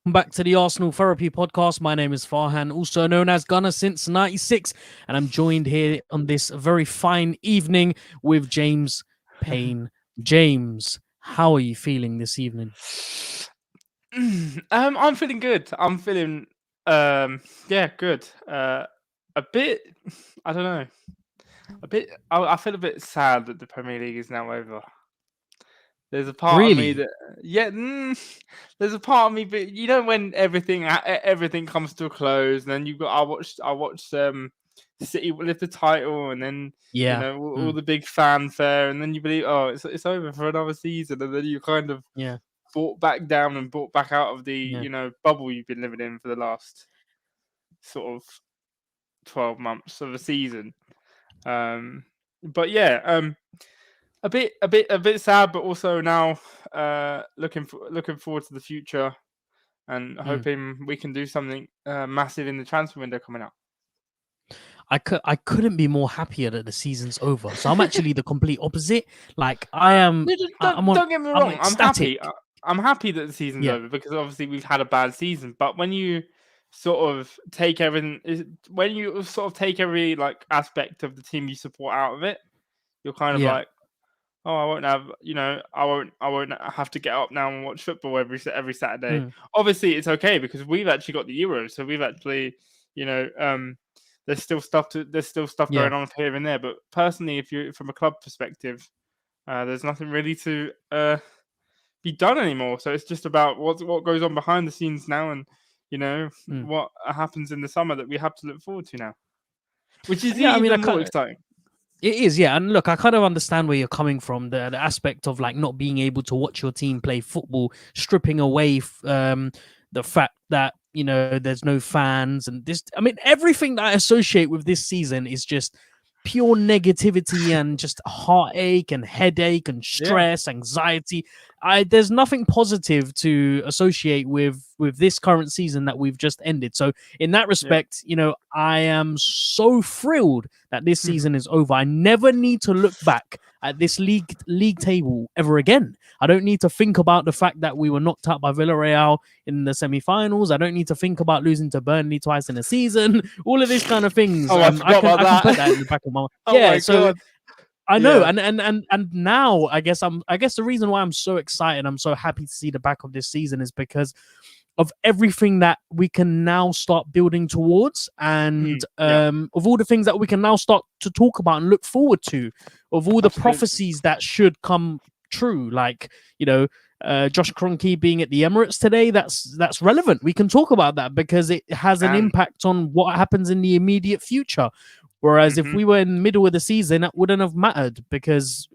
Back to the Arsenal Therapy Podcast. My name is Farhan, also known as Gunner since '96, and I'm joined here on this very fine evening with James Payne. James, how are you feeling this evening? I'm feeling good. I'm feeling good. A bit, I don't know. A bit. I feel a bit sad that the Premier League is now over. There's a part of me Really? that, yeah, there's a part of me, but when everything comes to a close, and then I watched City lift the title, and then Yeah. all the big fanfare, and then you believe, oh, it's over for another season, and then you kind of Yeah. brought back down and brought back out of the Yeah. bubble you've been living in for the last sort of 12 months of a season. But yeah, a bit sad, but also now looking forward to the future and Mm. hoping we can do something massive in the transfer window coming up. I couldn't be more happier that the season's over. So I'm actually the complete opposite. Like No, don't get me I'm wrong. I'm ecstatic. happy. I'm happy that the season's Yeah. over because obviously we've had a bad season. But when you sort of take when you sort of take every like aspect of the team you support out of it, you're kind of Yeah. like, oh, I won't have to get up now and watch football every Saturday. Mm. Obviously, it's okay because we've actually got the Euros, so we've actually, there's still stuff Yeah. going on here and there. But personally, if you're from a club perspective, there's nothing really to be done anymore. So it's just about what goes on behind the scenes now, and Mm. what happens in the summer that we have to look forward to now, which is Yeah, I mean, even more exciting. it is, yeah. And look, I kind of understand where you're coming from. The aspect of like not being able to watch your team play football, stripping away the fact that there's no fans and this. I mean, everything that I associate with this season is just pure negativity and just heartache and headache and Yeah. stress, anxiety. There's nothing positive to associate with this current season that we've just ended. So in that Yeah. respect, I am so thrilled that this season is over. I never need to look back at this league table ever again. I don't need to think about the fact that we were knocked out by Villarreal in the semi-finals. I don't need to think about losing to Burnley twice in a season. All of these kind of things. Oh, I forgot about I can that. put that in the back of my mind. Oh Yeah. my So god. I know, Yeah. and now I guess the reason why I'm so excited, I'm so happy to see the back of this season is because of everything that we can now start building towards, and Yeah. of all the things that we can now start to talk about and look forward to, of all the Absolutely. prophecies that should come true, like Josh Kroenke being at the Emirates today. That's relevant. We can talk about that because it has an impact on what happens in the immediate future. Whereas if we were in the middle of the season, that wouldn't have mattered because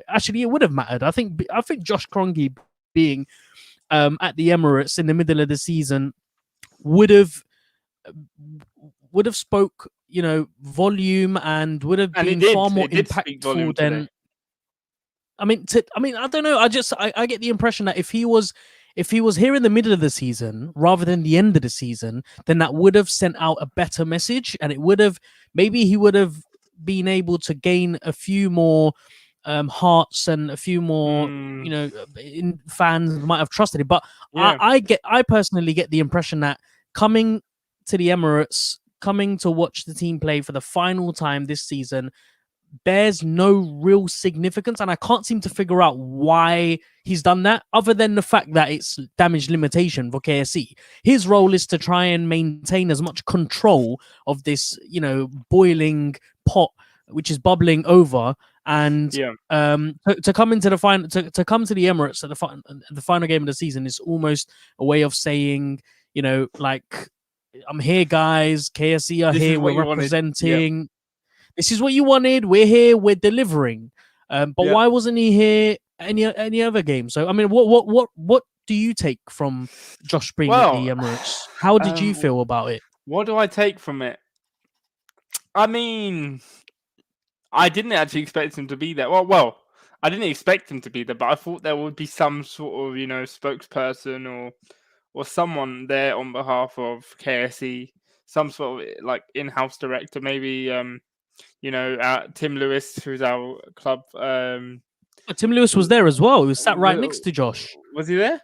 actually it would have mattered. I think Josh Kroenke being at the Emirates in the middle of the season would have spoke volume and would have been far more impactful than. I mean, I don't know. I get the impression that if he was here in the middle of the season rather than the end of the season, then that would have sent out a better message, and it would have he would have been able to gain a few more hearts and a few more fans might have trusted it. But Yeah. I personally get the impression that coming to the Emirates, coming to watch the team play for the final time this season, bears no real significance, and I can't seem to figure out why he's done that, other than the fact that it's damage limitation for KSE. His role is to try and maintain as much control of this, boiling pot which is bubbling over, and to come into the final, to come to the Emirates at the final game of the season is almost a way of saying, like, I'm here, guys. KSE are here. We're representing. This is what you wanted. We're here. We're delivering. But why wasn't he here any other game? So I mean, what do you take from Josh being at the Emirates? How did you feel about it? What do I take from it? I mean, I didn't actually expect him to be there. Well, I didn't expect him to be there, but I thought there would be some sort of spokesperson or someone there on behalf of KSE, some sort of like in-house director, maybe. Tim Lewis, who's our club. Tim Lewis was there as well. He was sat right next to Josh. Was he there?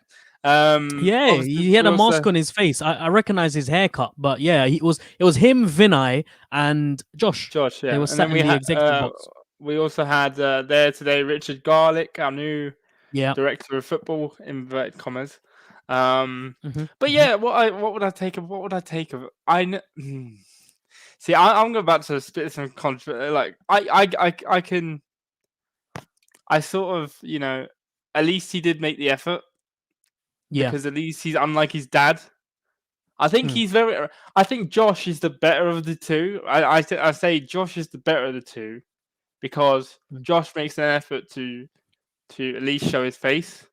Yeah, Obviously, he had we a also mask on his face. I recognize his haircut, but yeah, it was him, Vinay, and Josh. Josh, They yeah, were and then sat in the executive box. we also had there today Richard Garlick, our new Yeah. director of football, inverted commas. But Mm-hmm. yeah, what would I take of? What would I take of? See, I'm about to spit some like I can. I sort of, at least he did make the effort Yeah. because at least he's unlike his dad. I think Mm. he's very. I think Josh is the better of the two. I say Josh is the better of the two because Mm. Josh makes an effort to at least show his face.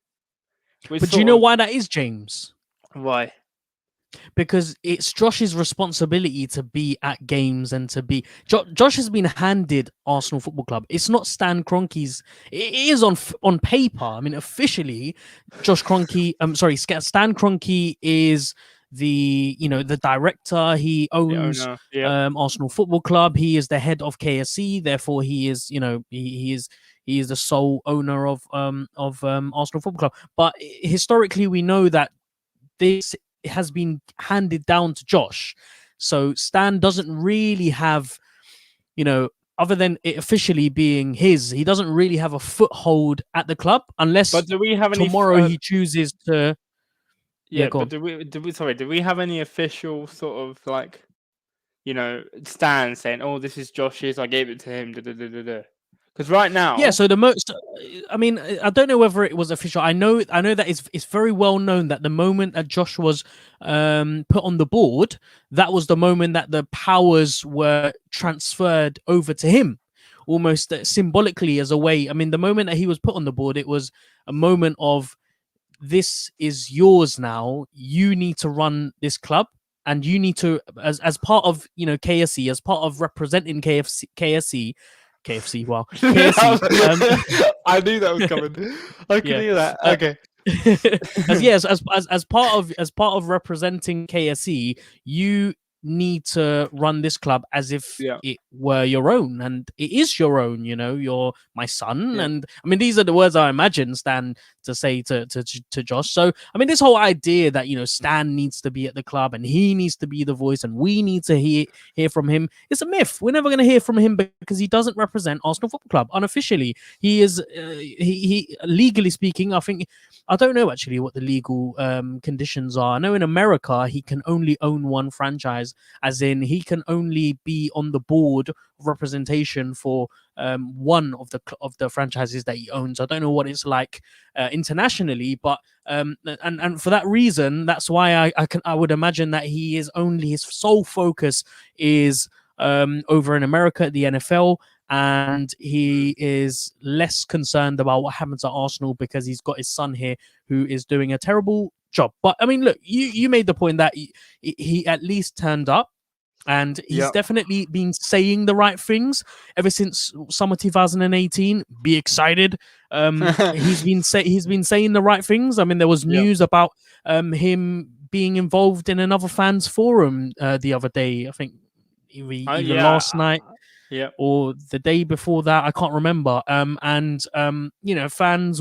Which But do you sort know of why that is, James? why? Because it's Josh's responsibility to be at games and to be. Josh has been handed Arsenal Football Club. It's not Stan Kroenke's. It is on paper. I mean, officially, Josh Kroenke. Stan Kroenke is the director. He The owns owner. Yep. Arsenal Football Club. He is the head of KSC. Therefore, he is he is the sole owner of Arsenal Football Club. But historically, we know that this has been handed down to Josh. So Stan doesn't really have, other than it officially being his, he doesn't really have a foothold at the club unless But do we have any? tomorrow he chooses to. Yeah, Yeah, go but on. do we have any official sort of like, stand saying, "Oh, this is Josh's. I gave it to him." Because right Yeah, now, so the most, I mean, I don't know whether it was official. I know that it's very well known that the moment that Josh was put on the board, that was the moment that the powers were transferred over to him, almost symbolically as a way. I mean, the moment that he was put on the board, it was a moment of, this is yours now. You need to run this club, and you need to, as part of KSC, as part of representing KFC. Wow, KSC. I knew that was coming. I could Yeah. hear that. Okay. As part of representing KSC, you need to run this club as if Yeah. it were your own, and it is your own. You're my son, Yeah. and I mean, these are the words I imagine Stan to say to Josh. So I mean, this whole idea that Stan needs to be at the club and he needs to be the voice and we need to hear from him, it's a myth. We're never going to hear from him because he doesn't represent Arsenal Football Club unofficially. He is he legally speaking, I don't know actually what the legal conditions are. I know in America he can only own one franchise, as in he can only be on the board of representation for one of the franchises that he owns. I don't know what it's like internationally, but and for that reason, that's why I would imagine that his sole focus is over in America at the NFL. And he is less concerned about what happens at Arsenal because he's got his son here who is doing a terrible job. But I mean, look, you made the point that he at least turned up, and he's definitely been saying the right things ever since summer 2018. Be excited. He's been saying the right things. I mean, there was news about him being involved in another fans forum the other day. I think either last night. Yeah. Or the day before that, I can't remember. Fans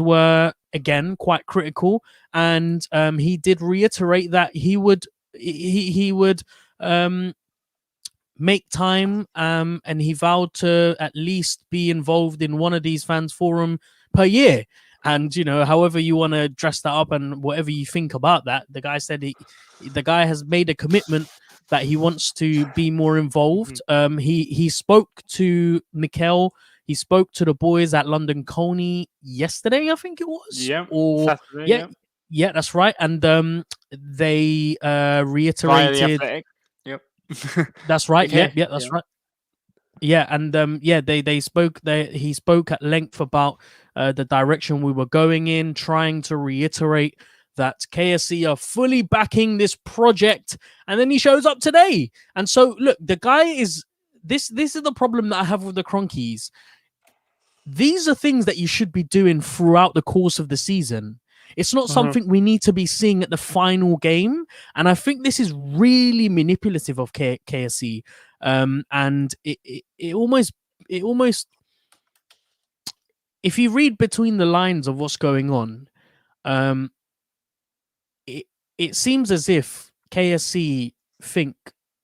were again quite critical, and he did reiterate that he would make time, and he vowed to at least be involved in one of these fans forum per year. And however you want to dress that up and whatever you think about that, the guy said the guy has made a commitment that he wants to be more involved. He spoke to Mikel. He spoke to the boys at London Colney yesterday, I think it was. Yeah. Or Saturday, yeah, that's right. And they reiterated. Via the Athletic. Yep. That's right. Okay. Yeah, that's right. Yeah, and they spoke. He spoke at length about the direction we were going in, trying to reiterate that KSC are fully backing this project, and then he shows up today. And so, look, the guy is this. This is the problem that I have with the Cronkies. These are things that you should be doing throughout the course of the season. It's not something we need to be seeing at the final game, and I think this is really manipulative of KSC. And it almost, if you read between the lines of what's going on, it seems as if KSC think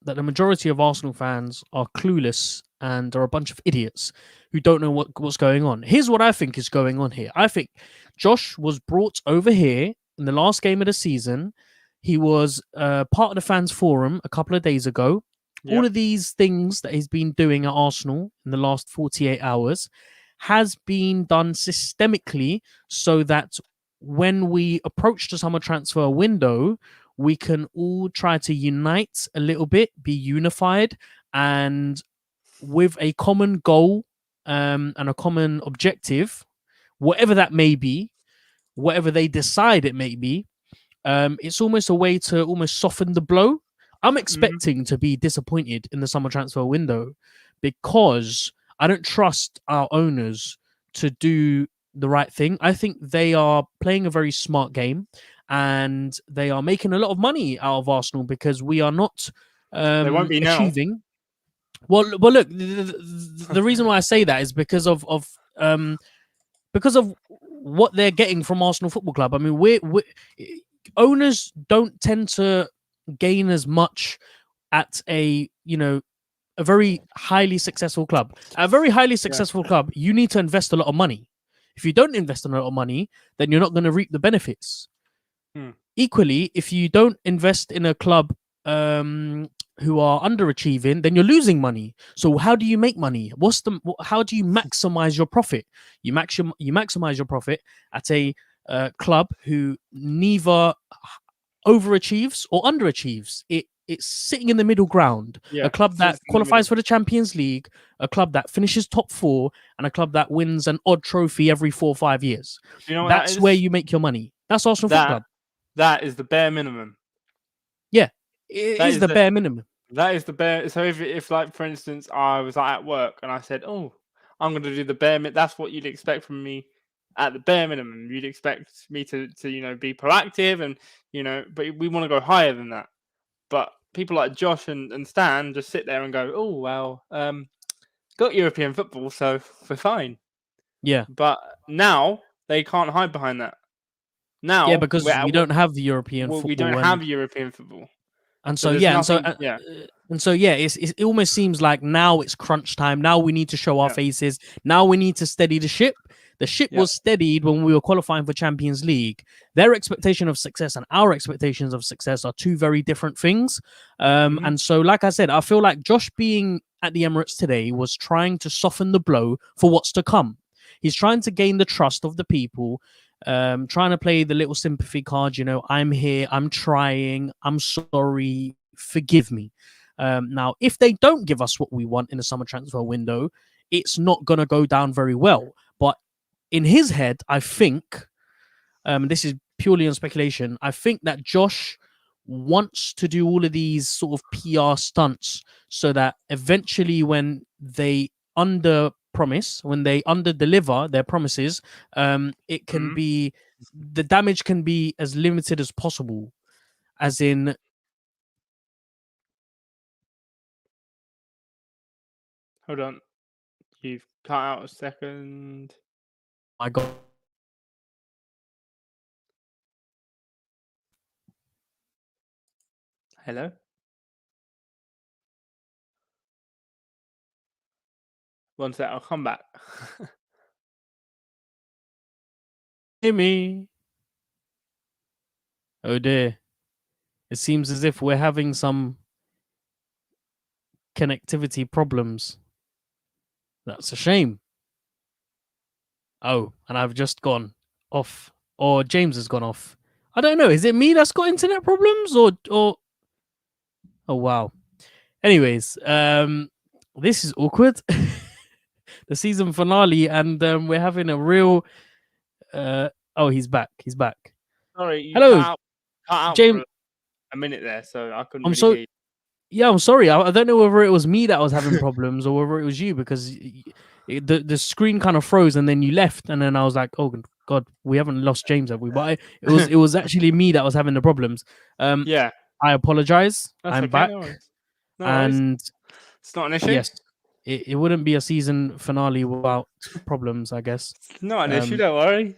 that the majority of Arsenal fans are clueless and are a bunch of idiots who don't know what's going on. Here's what I think is going on here. I think Josh was brought over here in the last game of the season. He was part of the fans forum a couple of days ago. All of these things that he's been doing at Arsenal in the last 48 hours has been done systemically so that when we approach the summer transfer window, we can all try to unite a little bit, be unified, and with a common goal and a common objective, whatever that may be, whatever they decide it may be, it's almost a way to almost soften the blow. I'm expecting to be disappointed in the summer transfer window because I don't trust our owners to do the right thing. I think they are playing a very smart game and they are making a lot of money out of Arsenal because we are not They won't be now. achieving. Well, look, the reason why I say that is because of what they're getting from Arsenal Football Club. I mean, we owners don't tend to gain as much at a very highly successful club. At a very highly successful club, you need to invest a lot of money. If you don't invest a lot of money, then you're not going to reap the benefits. Equally, if you don't invest in a club who are underachieving, then you're losing money. So how do you make money? How do you maximize your profit? You maximize your profit at a club who neither overachieves or underachieves. It's sitting in the middle ground. A club that qualifies for the Champions League, a club that finishes top 4, and a club that wins an odd trophy every 4 or 5 years. That's where you make your money. That's Arsenal Football Club. That is the bare minimum. Yeah, it is the bare minimum. That is the bare. So if like for instance, I was like at work and I said, "Oh, I'm going to do the bare minimum," that's what you'd expect from me at the bare minimum. You'd expect me to be proactive and but we want to go higher than that. But people like Josh and Stan just sit there and go, "Oh well, got European football, so we're fine." Yeah, but now they can't hide behind that. Now, because we don't have the European football. We don't have European football. And so it almost seems like now it's crunch time. Now we need to show our faces. Now we need to steady the ship. The ship was steadied when we were qualifying for Champions League. Their expectation of success and our expectations of success are two very different things. And so, like I said, I feel like Josh being at the Emirates today was trying to soften the blow for what's to come. He's trying to gain the trust of the people. Trying to play the little sympathy card, I'm here, I'm trying, I'm sorry, forgive me. Now, if they don't give us what we want in the summer transfer window, it's not going to go down very well. But in his head, I think, this is purely on speculation, I think that Josh wants to do all of these sort of PR stunts so that eventually when they when they under deliver their promises, it can be, the damage can be as limited as possible, as in hold on, you've cut out a second. I got hello. One sec, I'll come back. Hear me. Oh dear. It seems as if we're having some connectivity problems. That's a shame. Oh, and I've just gone off. Or James has gone off. I don't know. Is it me that's got internet problems? Or oh wow. Anyways, this is awkward. The season finale, and we're having a real oh, he's back. Sorry, hello, cut out James. For a minute there, so I couldn't. I'm really so hear you. Yeah, I'm sorry. I don't know whether it was me that was having problems or whether it was you, because the screen kind of froze and then you left, and then I was like, oh God, we haven't lost James, have we? But it was actually me that was having the problems. Yeah, I apologize. That's I'm okay, back, no worries. and it's not an issue. Yes, it wouldn't be a season finale without problems, I guess. It's not an issue. Don't worry.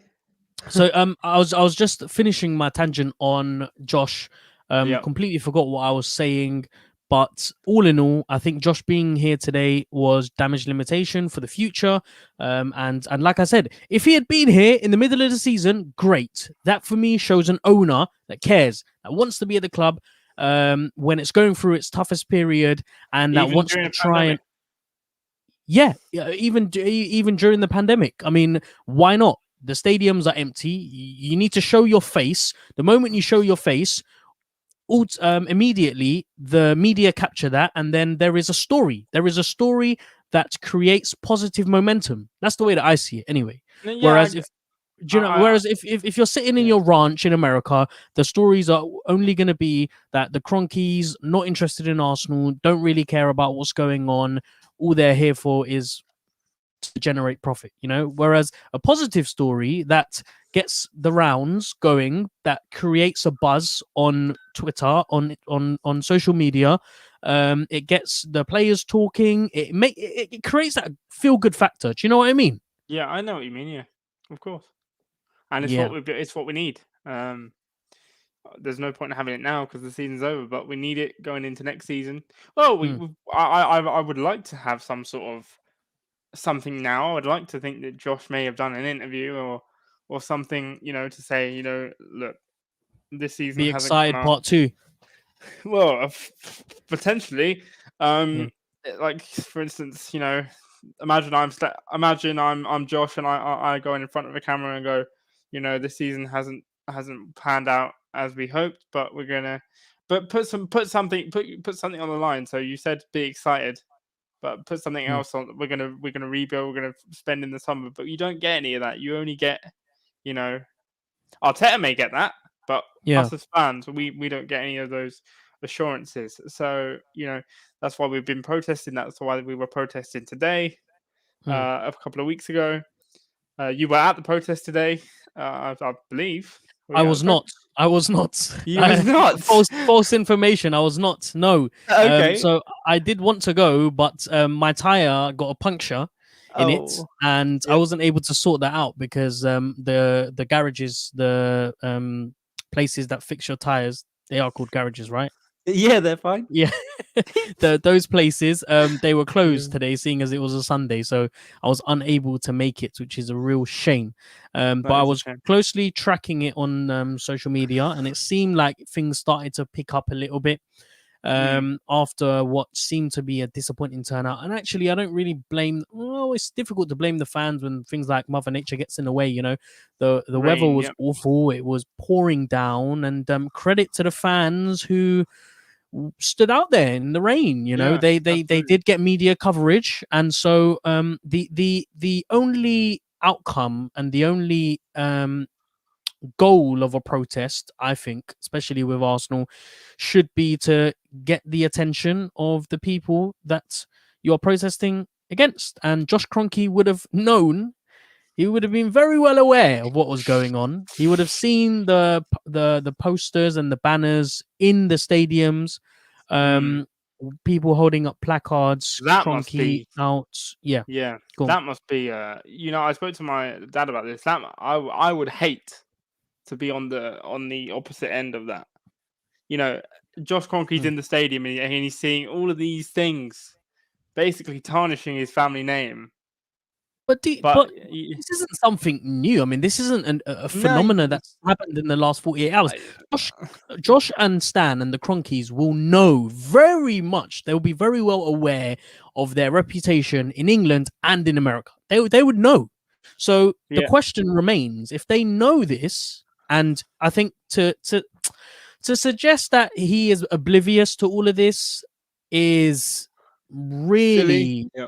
So I was just finishing my tangent on Josh. Yeah. Completely forgot what I was saying, but all in all, I think Josh being here today was damage limitation for the future. And like I said, if he had been here in the middle of the season, great. That for me shows an owner that cares, that wants to be at the club when it's going through its toughest period, and that Even wants during to a try and pandemic. even during the pandemic. I mean, why not? The stadiums are empty. You need to show your face. The moment you show your face, immediately the media capture that, and then there is a story. There is a story that creates positive momentum. That's the way that I see it, anyway. Yeah, Whereas if do you know? I Whereas if you're sitting in yeah. your ranch in America, the stories are only going to be that the Cronkies not interested in Arsenal, don't really care about what's going on. All they're here for is to generate profit, whereas a positive story that gets the rounds going, that creates a buzz on Twitter, on social media, it gets the players talking, it creates that feel good factor. Do you know what I mean? Yeah, I know what you mean. Yeah, of course. And Yeah. it's what we need. There's no point in having it now because the season's over, but we need it going into next season. Well, Mm. I would like to have some sort of something now. I'd like to think that Josh may have done an interview or something, to say, look, this season Be hasn't gone excited our part two. well, potentially. Yeah. Like for instance, imagine I'm Josh and I go in front of a camera and go, this season hasn't panned out as we hoped, but we're gonna, but put something on the line. So you said be excited, but put something Mm. else on. We're gonna rebuild. We're gonna spend in the summer, but you don't get any of that. You only get, you know, Arteta may get that, but Yeah. us as fans, we don't get any of those assurances. So that's why we've been protesting. That's why we were protesting today, Mm. a couple of weeks ago. You were at the protest today, I believe. Were I you at was the not. protest? I was not. You was not. False information. I was not. No. Okay. So I did want to go, but my tire got a puncture in it, Oh, and I yeah. wasn't able to sort that out because the garages, the places that fix your tires, they are called garages, right? Yeah, they're fine. Yeah. Those places they were Yeah. closed today, seeing as it was a Sunday, so I was unable to make it, which is a real shame. But That I is a was shame. closely tracking it on social media, and it seemed like things started to pick up a little bit Mm, after what seemed to be a disappointing turnout. And actually, I don't really blame. Well, it's difficult to blame the fans when things like Mother Nature gets in the way. The weather rain. was Yep. awful; it was pouring down, and credit to the fans who stood out there in the rain. Yeah. They Absolutely. did get media coverage, and so the only outcome and the only goal of a protest, I think, especially with Arsenal, should be to get the attention of the people that you're protesting against. And Josh Kroenke would have known. He would have been very well aware of what was going on. He would have seen the posters and the banners in the stadiums, Mm. um, people holding up placards, That must Kroenke be. out. Yeah, Yeah, go on. that must be. I spoke to my dad about this. I would hate to be on the opposite end of that. You know, Josh Kroenke's Mm. in the stadium and he's seeing all of these things, basically tarnishing his family name. But But this isn't something new. I mean, this isn't a no, phenomena that's happened in the last 48 hours. I, Josh, Josh and Stan and the Cronkies will know very much. They'll be very well aware of their reputation in England and in America. They would know. So the yeah, question remains: if they know this, and I think to suggest that he is oblivious to all of this is silly. really Yeah,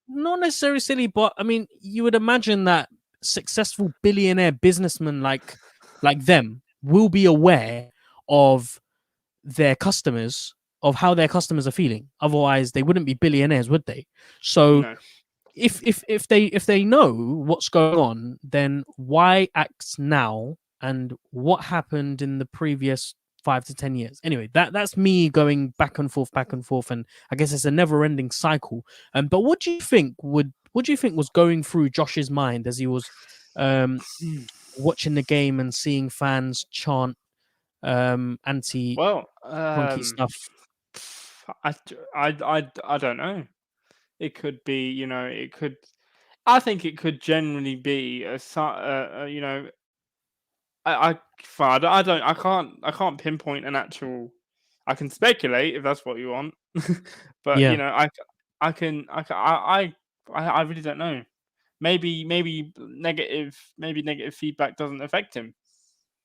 not necessarily silly, but I mean, you would imagine that successful billionaire businessmen like them will be aware of their customers, of how their customers are feeling. Otherwise, they wouldn't be billionaires, would they? So no, if they know what's going on, then why act now? And what happened in the previous 5 to 10 years? Anyway, that's me going back and forth, and I guess it's a never-ending cycle. But what do you think was going through Josh's mind as he was watching the game and seeing fans chant anti Well, Kroenke stuff? I don't know. It could be, it could. I think it could generally be you know, I can't pinpoint an actual. I can speculate if that's what you want, but Yeah. I really don't know. Maybe negative feedback doesn't affect him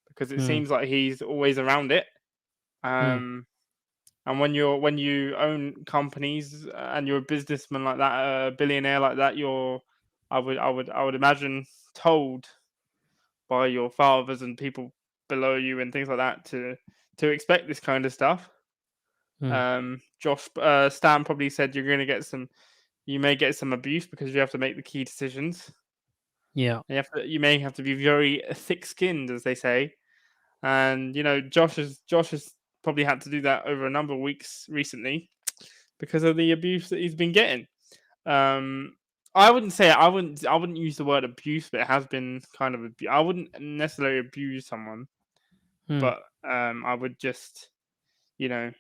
because it Mm, seems like he's always around it. mm, Um, and when you own companies and you're a businessman like that, a billionaire like that, I would imagine told by your fathers and people below you and things like that to expect this kind of stuff. mm. Stan probably said you may get some abuse because you have to make the key decisions. Yeah. You may have to be very thick-skinned, as they say. And Josh has probably had to do that over a number of weeks recently because of the abuse that he's been getting. I wouldn't use the word abuse, but it has been kind of I wouldn't necessarily abuse someone, Mm, but I would just you know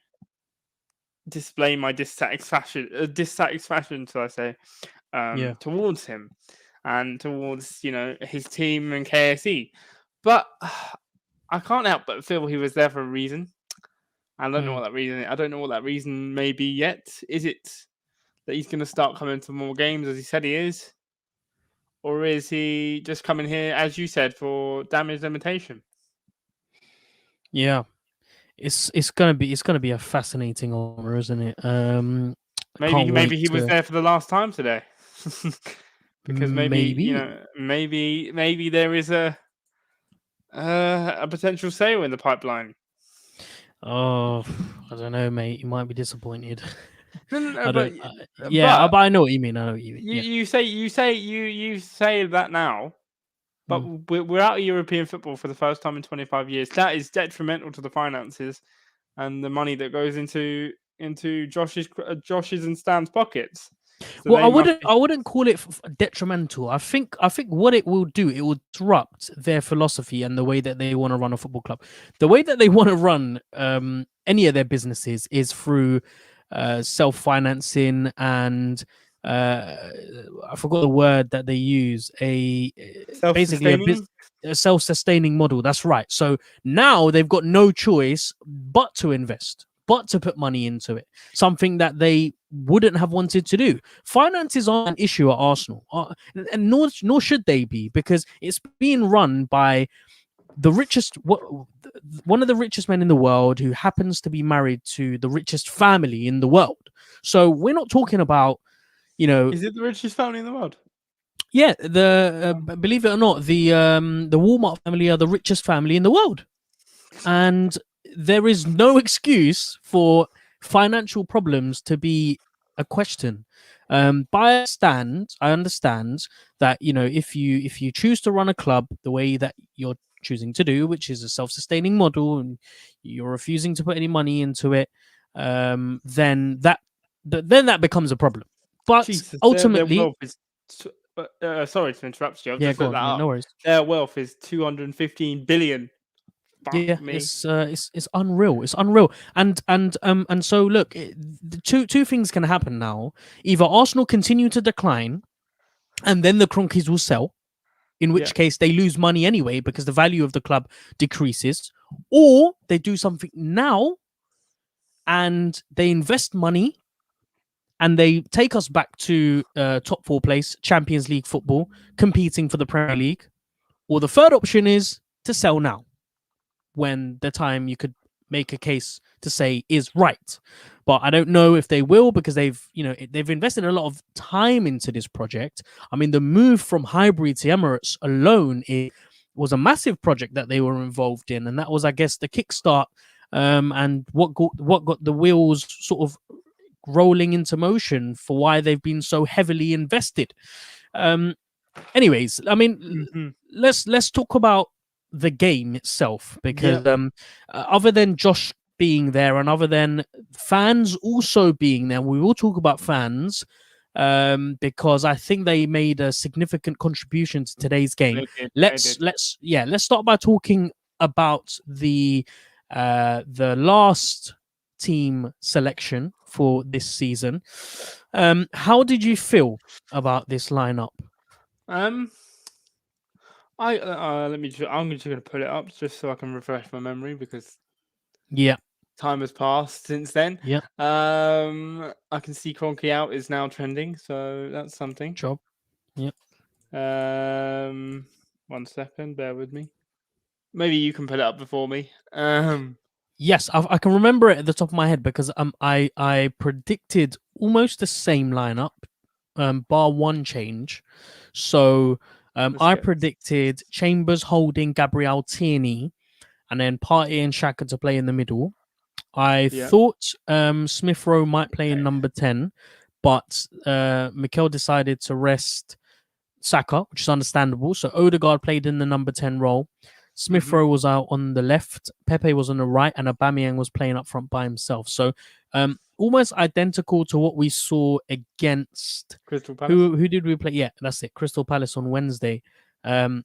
display my dissatisfaction, shall I say, yeah. towards him and towards his team and KSE. But I can't help but feel he was there for a reason. I don't know Mm. what that reason. I don't know what that reason may be yet. Is it that he's going to start coming to more games as he said he is, or is he just coming here, as you said, for damage limitation? Yeah. It's gonna be a fascinating honor, isn't it? I can't wait Maybe he was to there for the last time today, because maybe. maybe there is a potential sale in the pipeline. Oh, I don't know, mate. You might be disappointed. No, I but don't. Yeah, but but I know what you mean. I know what you mean. you Yeah. you say that now, but Mm. we're out of European football for the first time in 25 years. That is detrimental to the finances and the money that goes into Josh's and Stan's pockets. So Well, they must be I wouldn't call it detrimental. I think what it will do, it will disrupt their philosophy and the way that they want to run a football club. The way that they want to run any of their businesses is through self-financing and I forgot the word that they use. Basically self-sustaining. a self-sustaining model. That's right. So now they've got no choice but to invest, but to put money into it. Something that they wouldn't have wanted to do. Finances aren't an issue at Arsenal, and nor should they be, because it's being run by one of the richest men in the world, who happens to be married to the richest family in the world. So we're not talking about, Is it the richest family in the world? yeah, believe it or not, the Walmart family are the richest family in the world, and there is no excuse for financial problems to be a question. I understand that if you choose to run a club the way that you're choosing to do, which is a self-sustaining model, and you're refusing to put any money into it, then that becomes a problem. But Jesus, their ultimately, wealth is. Sorry to interrupt you. I've yeah, just go looked on, that yeah, up. no worries. Their wealth is 215 billion. Fuck Yeah, me. it's unreal. It's unreal. And so look, the two things can happen now. Either Arsenal continue to decline, and then the Cronkies will sell, in Yeah. which case they lose money anyway because the value of the club decreases, or they do something now and they invest money and they take us back to top four place, Champions League football, competing for the Premier League. Or the third option is to sell now, when the time you could make a case to say is right. But I don't know if they will, because they've invested a lot of time into this project. I mean, the move from Highbury to Emirates alone, it was a massive project that they were involved in, and that was, I guess, the kickstart, and what got the wheels sort of rolling into motion for why they've been so heavily invested. Anyways, I mean, Mhm. let's talk about the game itself, Yeah. because other than Josh being there and other than fans also being there, we will talk about fans. because I think they made a significant contribution to today's game. They Let's did. let's start by talking about the last team selection for this season. How did you feel about this lineup? Let me. I'm just going to put it up just so I can refresh my memory because Yeah, time has passed since then. yeah, I can see Kroenke out is now trending, so that's something. job. Yeah. 1 second, bear with me. Maybe you can put it up before me. Yes, I can remember it at the top of my head because I predicted almost the same lineup, bar one change. So I predicted Chambers holding Gabriel Tierney, and then Partey and Xhaka to play in the middle. I thought Smith-Rowe might play in number 10, but Mikel decided to rest Saka, which is understandable. So Odegaard played in the number 10 role. Smith-Rowe was out on the left, Pepe was on the right, and Aubameyang was playing up front by himself. So almost identical to what we saw against Crystal Palace. Who did we play? Yeah, that's it. Crystal Palace on Wednesday.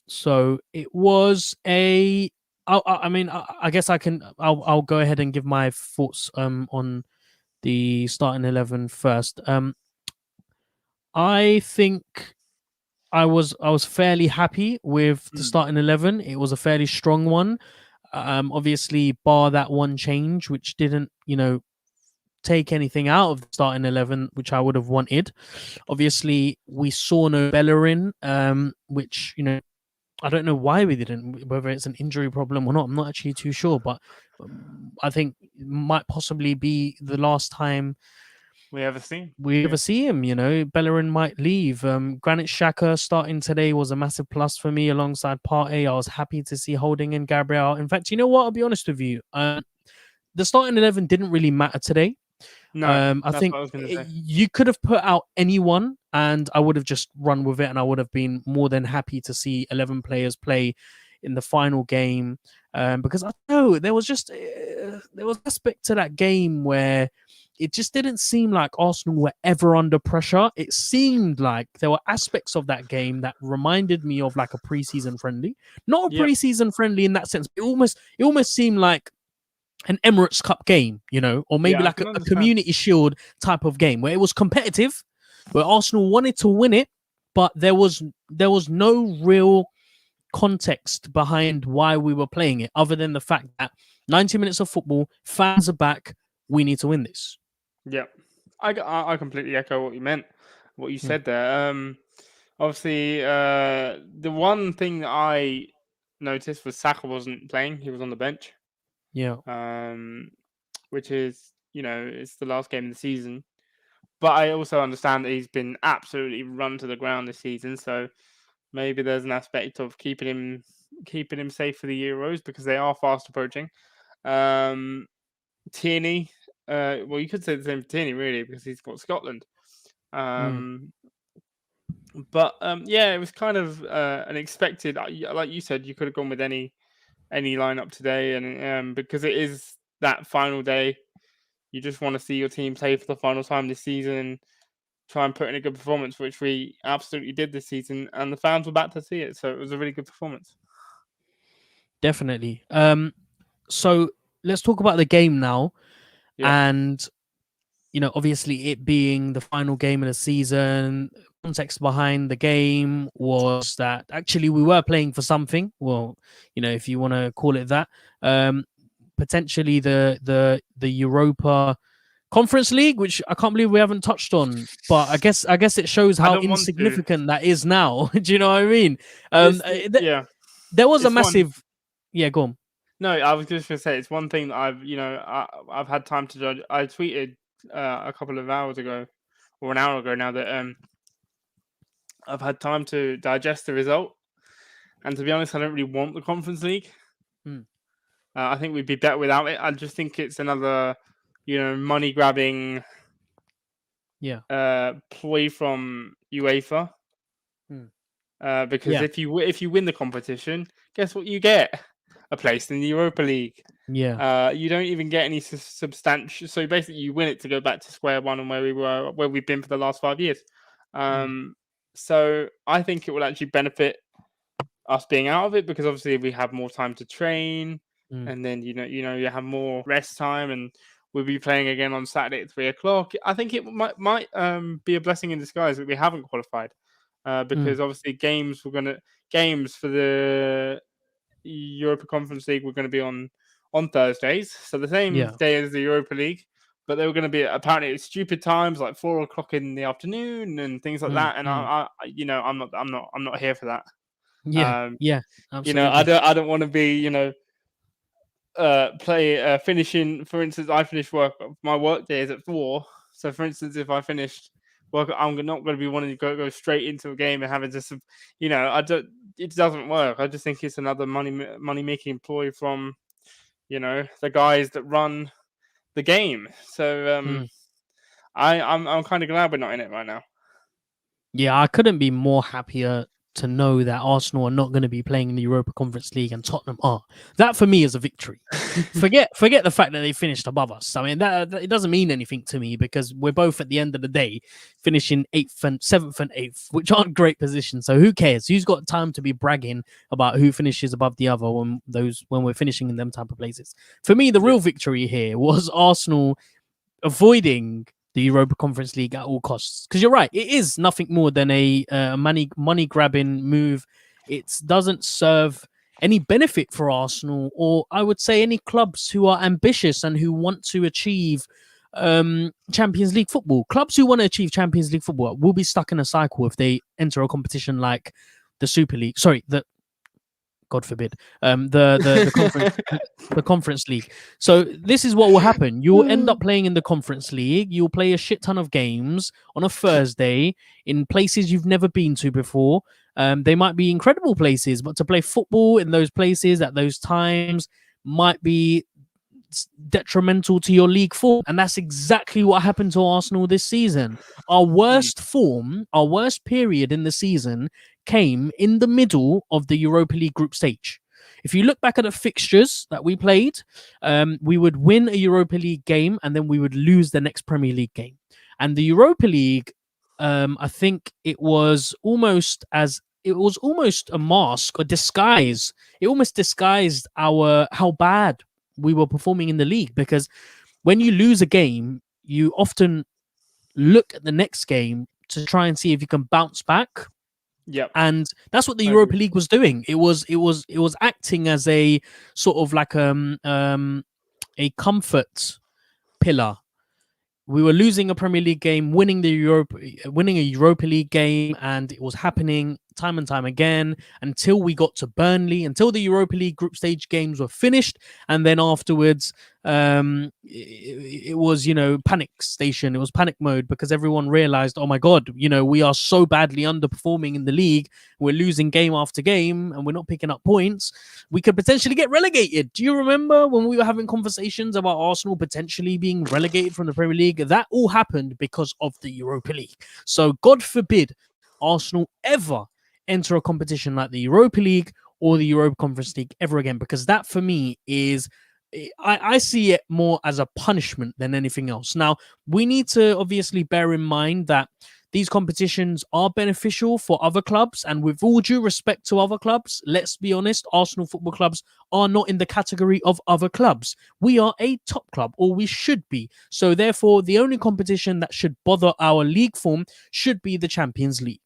So it was a. I mean, I guess I'll go ahead and give my thoughts on the starting 11 first. I think I was fairly happy with the starting 11. It was a fairly strong one. Obviously, bar that one change, which didn't, take anything out of the starting 11, which I would have wanted. Obviously, we saw no Bellerin, which, I don't know why we didn't, whether it's an injury problem or not. I'm not actually too sure, but I think it might possibly be the last time we ever see him. Bellerin might leave. Granit Xhaka starting today was a massive plus for me alongside Partey. I was happy to see Holding and Gabriel. In fact, you know what? I'll be honest with you. The starting 11 didn't really matter today. No, I think you could have put out anyone and I would have just run with it, and I would have been more than happy to see 11 players play in the final game, because I know there was aspect to that game where it just didn't seem like Arsenal were ever under pressure. It seemed like there were aspects of that game that reminded me of like a preseason friendly, not a preseason friendly in that sense. It almost seemed like an Emirates Cup game, or maybe like a Community Shield type of game where it was competitive, where Arsenal wanted to win it, but there was no real context behind why we were playing it, other than the fact that 90 minutes of football, fans are back, we need to win this. Yeah, I completely echo what you said there. Obviously, the one thing that I noticed was Saka wasn't playing; he was on the bench. Yeah. Which is, it's the last game of the season. But I also understand that he's been absolutely run to the ground this season. So maybe there's an aspect of keeping him safe for the Euros because they are fast approaching. Tierney, well, you could say the same for Tierney really because he's got Scotland. But yeah, it was kind of unexpected. Like you said, you could have gone with any lineup today, and because it is that final day, you just want to see your team play for the final time this season and try and put in a good performance, which we absolutely did this season, and the fans were back to see it, so it was a really good performance. Definitely. So let's talk about the game now, and obviously it being the final game of the season. Context behind the game was that actually we were playing for something. Well, if you want to call it that, potentially the Europa Conference League, which I can't believe we haven't touched on. But I guess it shows how insignificant that is now. Do you know what I mean? There was a massive. Yeah, go on. No, I was just going to say it's one thing that I've had time to judge. I tweeted a couple of hours ago, or an hour ago now, that I've had time to digest the result, and to be honest, I don't really want the Conference League. I think we'd be better without it. I just think it's another, money grabbing, ploy from UEFA. Because if you win the competition, guess what you get? A place in the Europa League. Yeah. You don't even get any substantial. So basically, you win it to go back to square one and where we've been for the last 5 years. So I think it will actually benefit us being out of it, because obviously we have more time to train, and then you have more rest time, and we'll be playing again on Saturday at 3 o'clock. I think it might be a blessing in disguise that we haven't qualified, because obviously games for the Europa Conference League were going to be on Thursdays, so the same day as the Europa League, but they were going to be apparently at stupid times, like 4 o'clock in the afternoon and things like that. And I'm not here for that. Absolutely. I don't want to be finishing. For instance, I finish work. My work day is at 4. So, for instance, if I finished work, I'm not going to be wanting to go straight into a game and having to, I don't. It doesn't work. I just think it's another money making ploy from, the guys that run the game. So, I'm kind of glad we're not in it right now. Yeah, I couldn't be more happier to know that Arsenal are not going to be playing in the Europa Conference League and Tottenham are. That for me is a victory. Forget the fact that they finished above us. I mean, that it doesn't mean anything to me, because we're both at the end of the day finishing 7th and 8th, which aren't great positions. So who cares? Who's got time to be bragging about who finishes above the other when we're finishing in them type of places? For me, the real victory here was Arsenal avoiding the Europa Conference League at all costs. Because you're right, it is nothing more than a money grabbing move. It doesn't serve any benefit for Arsenal, or I would say any clubs who are ambitious and who want to achieve Champions League football. Clubs who want to achieve Champions League football will be stuck in a cycle if they enter a competition like the Super League. Sorry, God forbid, the Conference League. So this is what will happen. You'll end up playing in the Conference League. You'll play a shit ton of games on a Thursday in places you've never been to before. They might be incredible places, but to play football in those places at those times might be detrimental to your league form. And that's exactly what happened to Arsenal this season. Our worst form, our worst period in the season came in the middle of the Europa League group stage. If you look back at the fixtures that we played, we would win a Europa League game and then we would lose the next Premier League game. And the Europa League, I think it was almost a mask, a disguise. It almost disguised how bad we were performing in the league, because when you lose a game, you often look at the next game to try and see if you can bounce back. Yeah, and that's what the Europa League was doing. It was acting as a sort of like a comfort pillar. We were losing a Premier League game, winning a Europa League game, and it was happening time and time again until we got to Burnley, until the Europa League group stage games were finished, and then afterwards it was panic station. It was panic mode, because everyone realized, oh my god, we are so badly underperforming in the league. We're losing game after game and we're not picking up points. We could potentially get relegated. Do you remember when we were having conversations about Arsenal potentially being relegated from the Premier League? That all happened because of the Europa League. So God forbid Arsenal ever enter a competition like the Europa League or the Europa Conference League ever again, because that for me is, I see it more as a punishment than anything else. Now, we need to obviously bear in mind that these competitions are beneficial for other clubs, and with all due respect to other clubs, let's be honest, Arsenal Football Clubs are not in the category of other clubs. We are a top club, or we should be. So therefore, the only competition that should bother our league form should be the Champions League.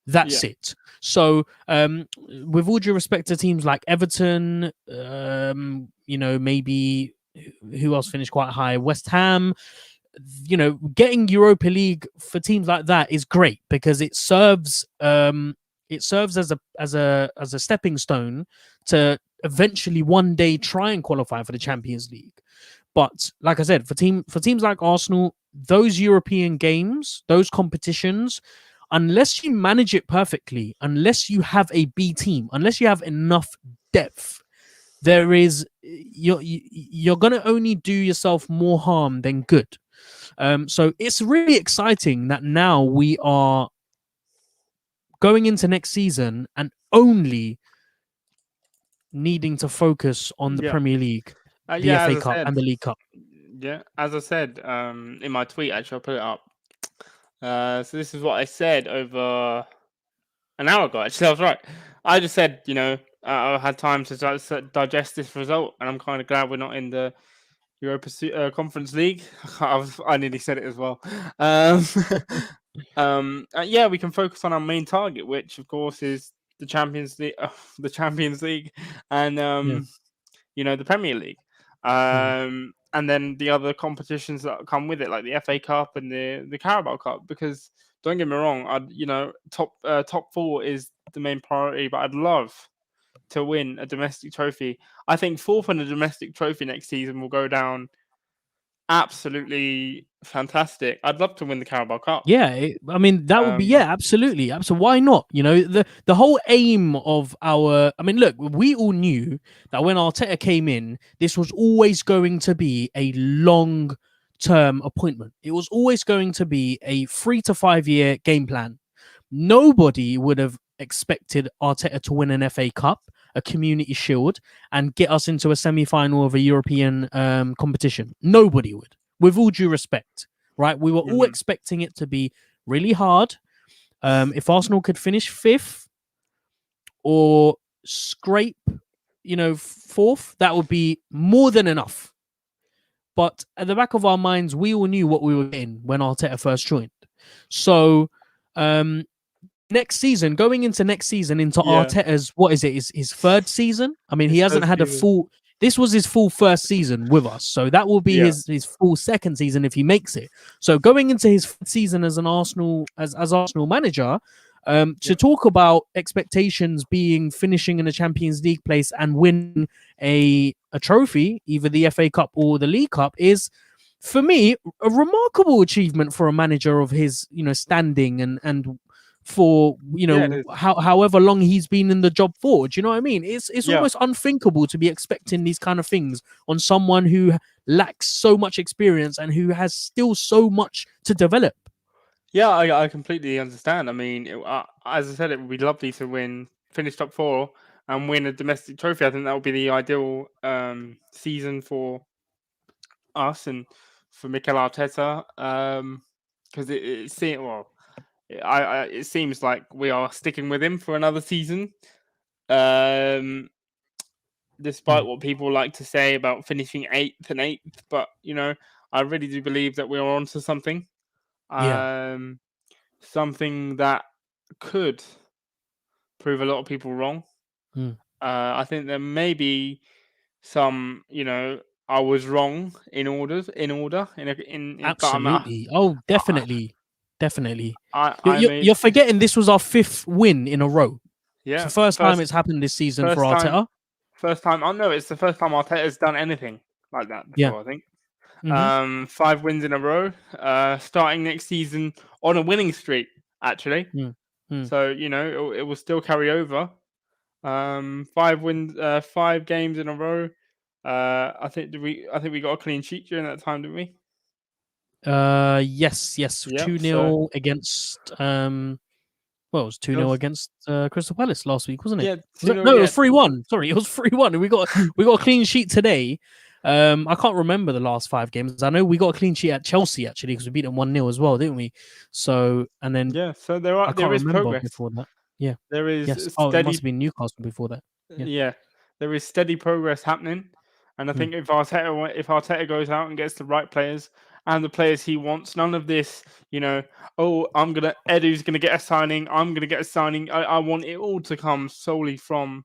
That's it. So, with all due respect to teams like Everton, maybe who else finished quite high? West Ham. Getting Europa League for teams like that is great, because it serves as a stepping stone to eventually one day try and qualify for the Champions League. But like I said, for teams like Arsenal, those European games, those competitions, unless you manage it perfectly, unless you have a B team, unless you have enough depth, you're going to only do yourself more harm than good. So it's really exciting that now we are going into next season and only needing to focus on the Premier League, the FA Cup, and the League Cup. Yeah, as I said in my tweet, actually, I'll put it up. So this is what I said over an hour ago. Actually, I was right. I just said, I had time to digest this result, and I'm kind of glad we're not in the Europa Conference League. I nearly said it as well. Yeah, we can focus on our main target, which of course is the Champions League, and Yeah. the Premier League, Mm. and then the other competitions that come with it, like the FA Cup and the Carabao Cup. Because don't get me wrong, top four is the main priority, but I'd love to win a domestic trophy. I think fourth in a domestic trophy next season will go down absolutely fantastic. I'd love to win the Carabao Cup. Yeah, I mean that would be absolutely. So why not? The whole aim of look, we all knew that when Arteta came in, this was always going to be a long-term appointment. It was always going to be a 3 to 5 year game plan. Nobody would have expected Arteta to win an FA Cup, a Community Shield, and get us into a semi-final of a European competition. Nobody would, with all due respect. Right, we were all expecting it to be really hard. If Arsenal could finish fifth or scrape, fourth, that would be more than enough. But at the back of our minds, we all knew what we were getting when Arteta first joined. So, next season, going into next season, into Arteta's, what is it, his third season? I mean, he hasn't had a full. This was his full first season with us, so that will be his full second season if he makes it. So going into his season as an Arsenal as Arsenal manager, to talk about expectations being finishing in a Champions League place and win a trophy, either the FA Cup or the League Cup, is for me a remarkable achievement for a manager of his standing and for however long he's been in the job for. Do you know what I mean? It's almost unthinkable to be expecting these kind of things on someone who lacks so much experience and who has still so much to develop. Yeah, I completely understand. I mean, as I said, it would be lovely to finish top four and win a domestic trophy. I think that would be the ideal season for us and for Mikel Arteta, because it seems like we are sticking with him for another season, despite what people like to say about finishing 8th and 8th. But I really do believe that we are onto something. Something that could prove a lot of people wrong. I think there may be some, I was wrong in order. Absolutely. Definitely. You're forgetting this was our 5th win in a row. Yeah, it's the first time it's happened this season for Arteta. First time. Oh no, it's the first time Arteta's done anything like that before. I think. 5 wins in a row. Starting next season on a winning streak, actually. So it will still carry over. 5 wins, 5 games in a row. I think we got a clean sheet during that time, didn't we? Yes. 2-0 against well, it was 2-0 against Crystal Palace last week, wasn't it? Yeah, it was 3-1. Sorry, it was 3-1. We got a clean sheet today. I can't remember the last 5 games. I know we got a clean sheet at Chelsea actually because we beat them 1-0 as well, didn't we? So and then so there is progress before that. Yeah, there is. Yes. Oh, it must have been Newcastle before that. Yeah, there is steady progress happening, and I think if Arteta goes out and gets the right players and the players he wants, none of this, Edu's gonna get a signing, I'm gonna get a signing. I want it all to come solely from,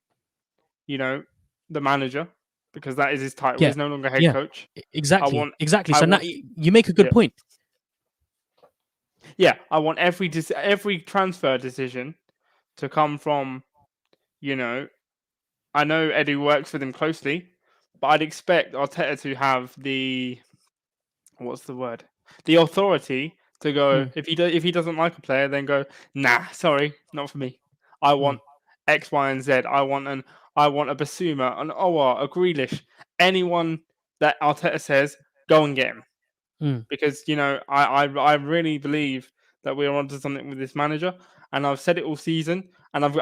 the manager, because that is his title. He's no longer head coach. Exactly. So now you make a good point. Yeah, I want every transfer decision to come from, I know Edu works with him closely, but I'd expect Arteta to have the authority to go, if he doesn't like a player, then go, nah, sorry, not for me. I want X, Y, and Z. I want a Basuma, an Owa, a Grealish, anyone that Arteta says, go and get him. Because I really believe that we are onto something with this manager, and I've said it all season, and I've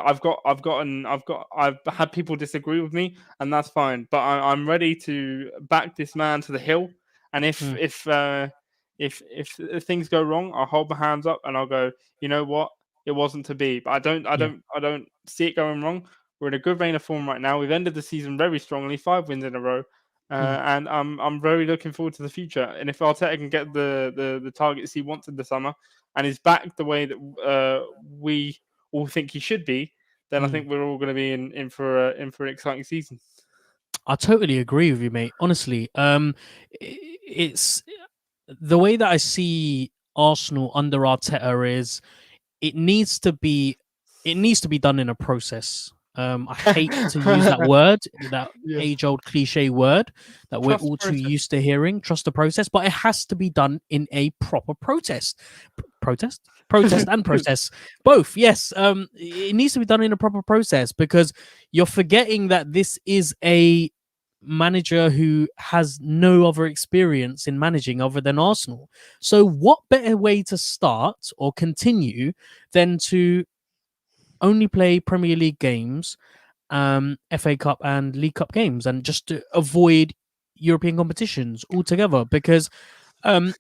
had people disagree with me, and that's fine. But I'm ready to back this man to the hill, and if if things go wrong, I'll hold my hands up and I'll go, you know what, it wasn't to be. But Yeah. I don't see it going wrong. We're in a good vein of form right now. We've ended the season very strongly, 5 wins in a row, Mm. and I'm very looking forward to the future. And if Arteta can get the targets he wants in the summer, and is back the way that we all think he should be, then I Mm. think we're all going to be in for an exciting season. I totally agree with you, mate. Honestly, it's the way that I see Arsenal under Arteta is it needs to be done in a process. I hate to use that word, that Yeah. age-old cliche word that we're Trust all too process. used to hearing. Trust the process, but it has to be done in a proper protest and process, both. Yes, it needs to be done in a proper process because you're forgetting that this is a manager who has no other experience in managing other than Arsenal. So, what better way to start or continue than to only play Premier League games, FA Cup and League Cup games, and just to avoid European competitions altogether? Because, um,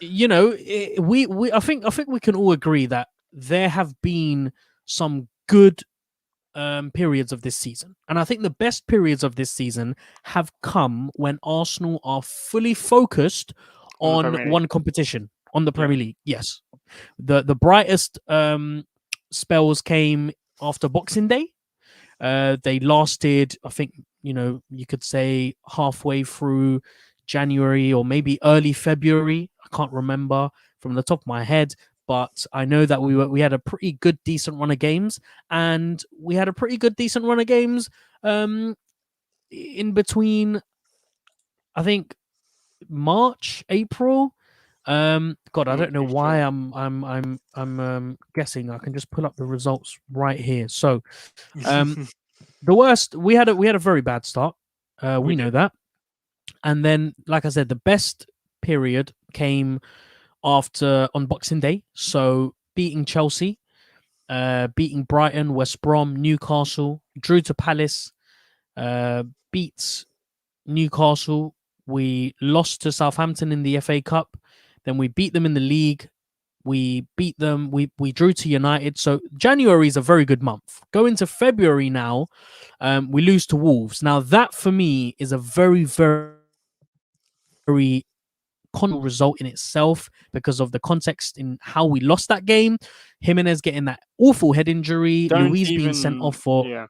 I think we can all agree that there have been some good periods of this season. And I think the best periods of this season have come when Arsenal are fully focused On the on Premier League. one competition, on the Yeah. Premier League. Yes. The brightest spells came after Boxing Day. They lasted, I think, you could say halfway through January or maybe early February. I can't remember from the top of my head, but I know that we had a pretty good decent run of games, and we had a pretty good decent run of games in between. I think March, April. God, I I'm not don't know too why sure. I'm guessing. I can just pull up the results right here. So, um, the worst, we had a very bad start. We We know did. that. And then, like I said, the best period came after on Boxing Day. So beating Chelsea, beating Brighton, West Brom, Newcastle, drew to Palace, beat Newcastle. We lost to Southampton in the FA Cup. Then we beat them in the league. We beat them. We drew to United. So January is a very good month. Go into February now, we lose to Wolves. Now that for me is a very result in itself because of the context in how we lost that game. Jimenez getting that awful head injury, Don't Luis being sent off even. for Yeah.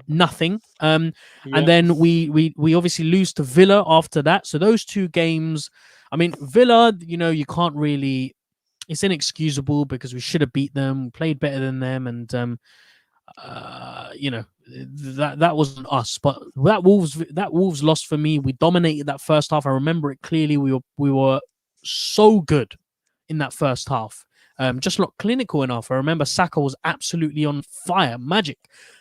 nothing. And Yeah. then we obviously lose to Villa after that. So those two games, I mean, Villa, you can't really. It's inexcusable because we should have beat them, played better than them, and that wasn't us. But that Wolves loss for me. We dominated that first half. I remember it clearly. We were so good in that first half. Just not clinical enough. I remember Saka was absolutely on fire, magic.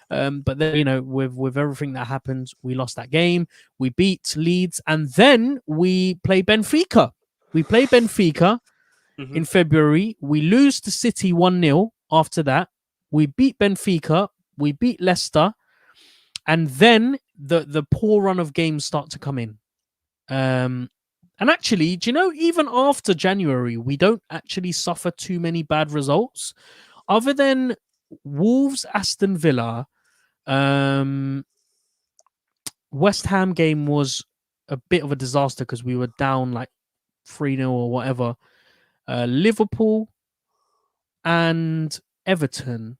But then, with everything that happened, we lost that game. We beat Leeds, and then we play Benfica. We play Benfica Hmm. in February. We lose to City 1-0 after that. We beat Benfica. We beat Leicester. And then the poor run of games start to come in. And actually, do you know, even after January, we don't actually suffer too many bad results. Other than Wolves, Aston Villa, West Ham game was a bit of a disaster because we were down like 3-0 or whatever. Liverpool and Everton.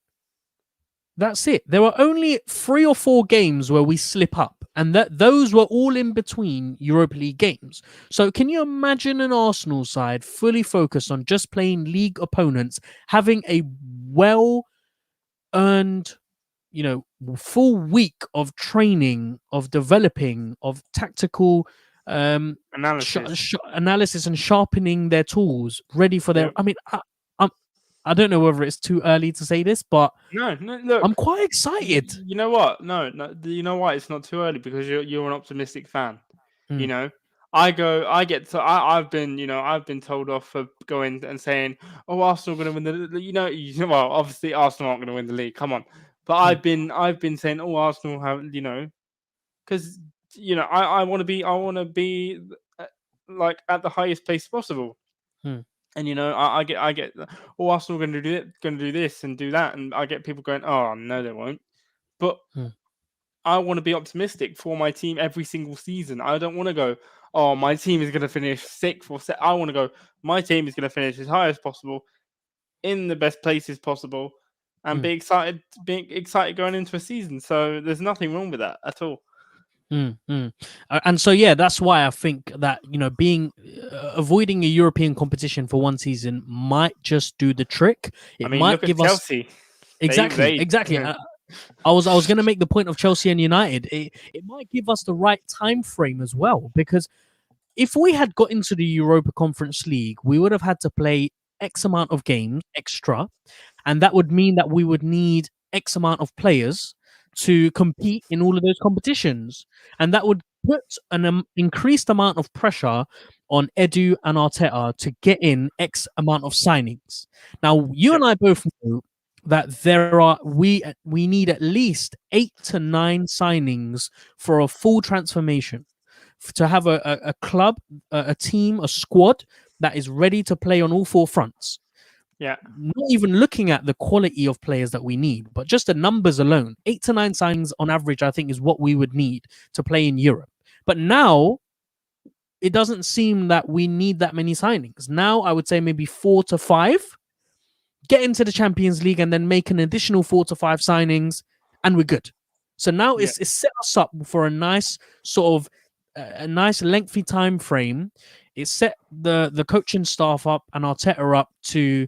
That's it. There were only 3 or 4 games where we slip up, and those were all in between Europa League games. So, can you imagine an Arsenal side fully focused on just playing league opponents, having a well earned, full week of training, of developing, of tactical Analysis. analysis and sharpening their tools, ready for their? Yep. I mean, I don't know whether it's too early to say this, but No, no. Look, I'm quite excited. you know what? No, no. You know why it's not too early because you're an optimistic fan. You Mm, know, I get to. I've been, I've been told off for going and saying, "Oh, Arsenal are going to win the." Well, obviously Arsenal aren't going to win the league. Come on, but mm, I've been saying, "Oh, Arsenal have," because I want to be, uh, like at the highest pace possible. Hmm. And I get, oh, Arsenal going to do it, going to do this and do that, and I get people going, oh no, they won't. But Hmm. I want to be optimistic for my team every single season. I don't want to go, oh, my team is going to finish sixth or seventh. I want to go, my team is going to finish as high as possible, in the best places possible, and Hmm. be excited going into a season. So there's nothing wrong with that at all. And so yeah, that's why I think that being avoiding a European competition for one season might just do the trick. I It mean, might look at give us Chelsea. exactly, They exactly. I was going to make the point of Chelsea and United. It might give us the right time frame as well, because if we had got into the Europa Conference League, we would have had to play X amount of games extra, and that would mean that we would need X amount of players to compete in all of those competitions, and that would put an increased amount of pressure on Edu and Arteta to get in X amount of signings. Now, you and I both know that we need at least 8 to 9 signings for a full transformation, to have a club, a team, a squad that is ready to play on all 4 fronts. Yeah. Not even looking at the quality of players that we need, but just the numbers alone. 8 to 9 signings on average, I think, is what we would need to play in Europe. But now it doesn't seem that we need that many signings. Now I would say maybe 4 to 5, get into the Champions League, and then make an additional 4 to 5 signings, and we're good. So now Yeah. it's set us up for a nice sort of a nice lengthy time frame. It set the coaching staff up and Arteta up to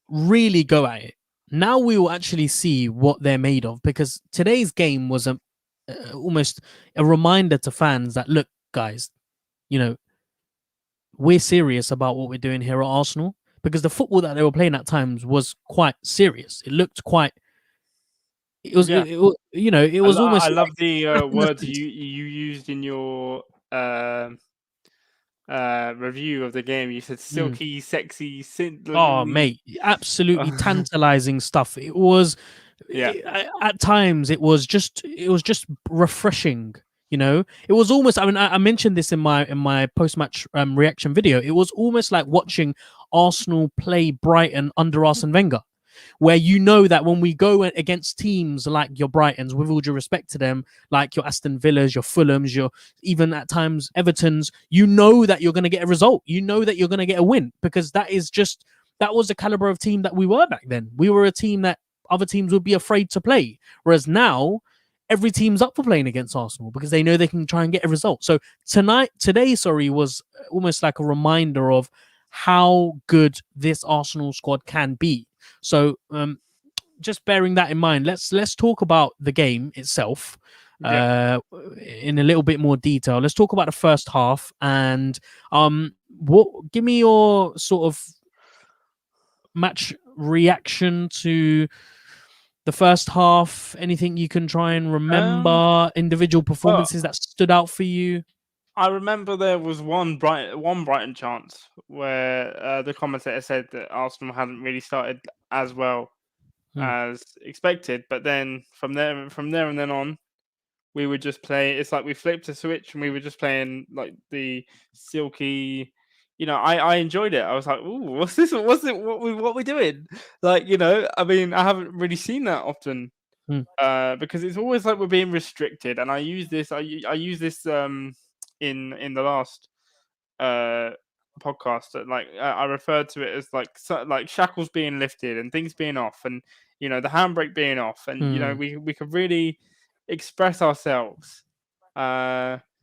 really go at it. Now we will actually see what they're made of, because today's game was almost a reminder to fans that, look, guys, we're serious about what we're doing here at Arsenal, because the football that they were playing at times was quite serious. It looked quite. It was, Yeah. it was I almost love like the words you used in your review of the game. You said Mm. silky, sexy, Oh, mate, absolutely tantalizing stuff. It was. Yeah. At times it was just refreshing. It was almost. I mean, I mentioned this in my post match reaction video. It was almost like watching Arsenal play Brighton under Arsene Wenger, where that when we go against teams like your Brightons, with all due respect to them, like your Aston Villas, your Fulhams, your even at times Evertons, that you're going to get a result. That you're going to get a win, because that was the caliber of team that we were back then. We were a team that other teams would be afraid to play, whereas now every team's up for playing against Arsenal because they know they can try and get a result. So today, was almost like a reminder of how good this Arsenal squad can be. So just bearing that in mind, let's talk about the game itself in a little bit more detail. Let's talk about the first half, and give me your sort of match reaction to the first half. Anything you can try and remember, individual performances that stood out for you? I remember there was one Brighton chance where the commentator said that Arsenal hadn't really started as well as expected, but then from there and then on, we would just play. It's like we flipped a switch and we were just playing like the silky. I enjoyed it. I was like, "Ooh, what's this? What's it? What we doing?" Like, I mean, I haven't really seen that often because it's always like we're being restricted. And I use this. I use this in the last podcast. That, like, I referred to it as like shackles being lifted and things being off, and the handbrake being off, and we could really express ourselves.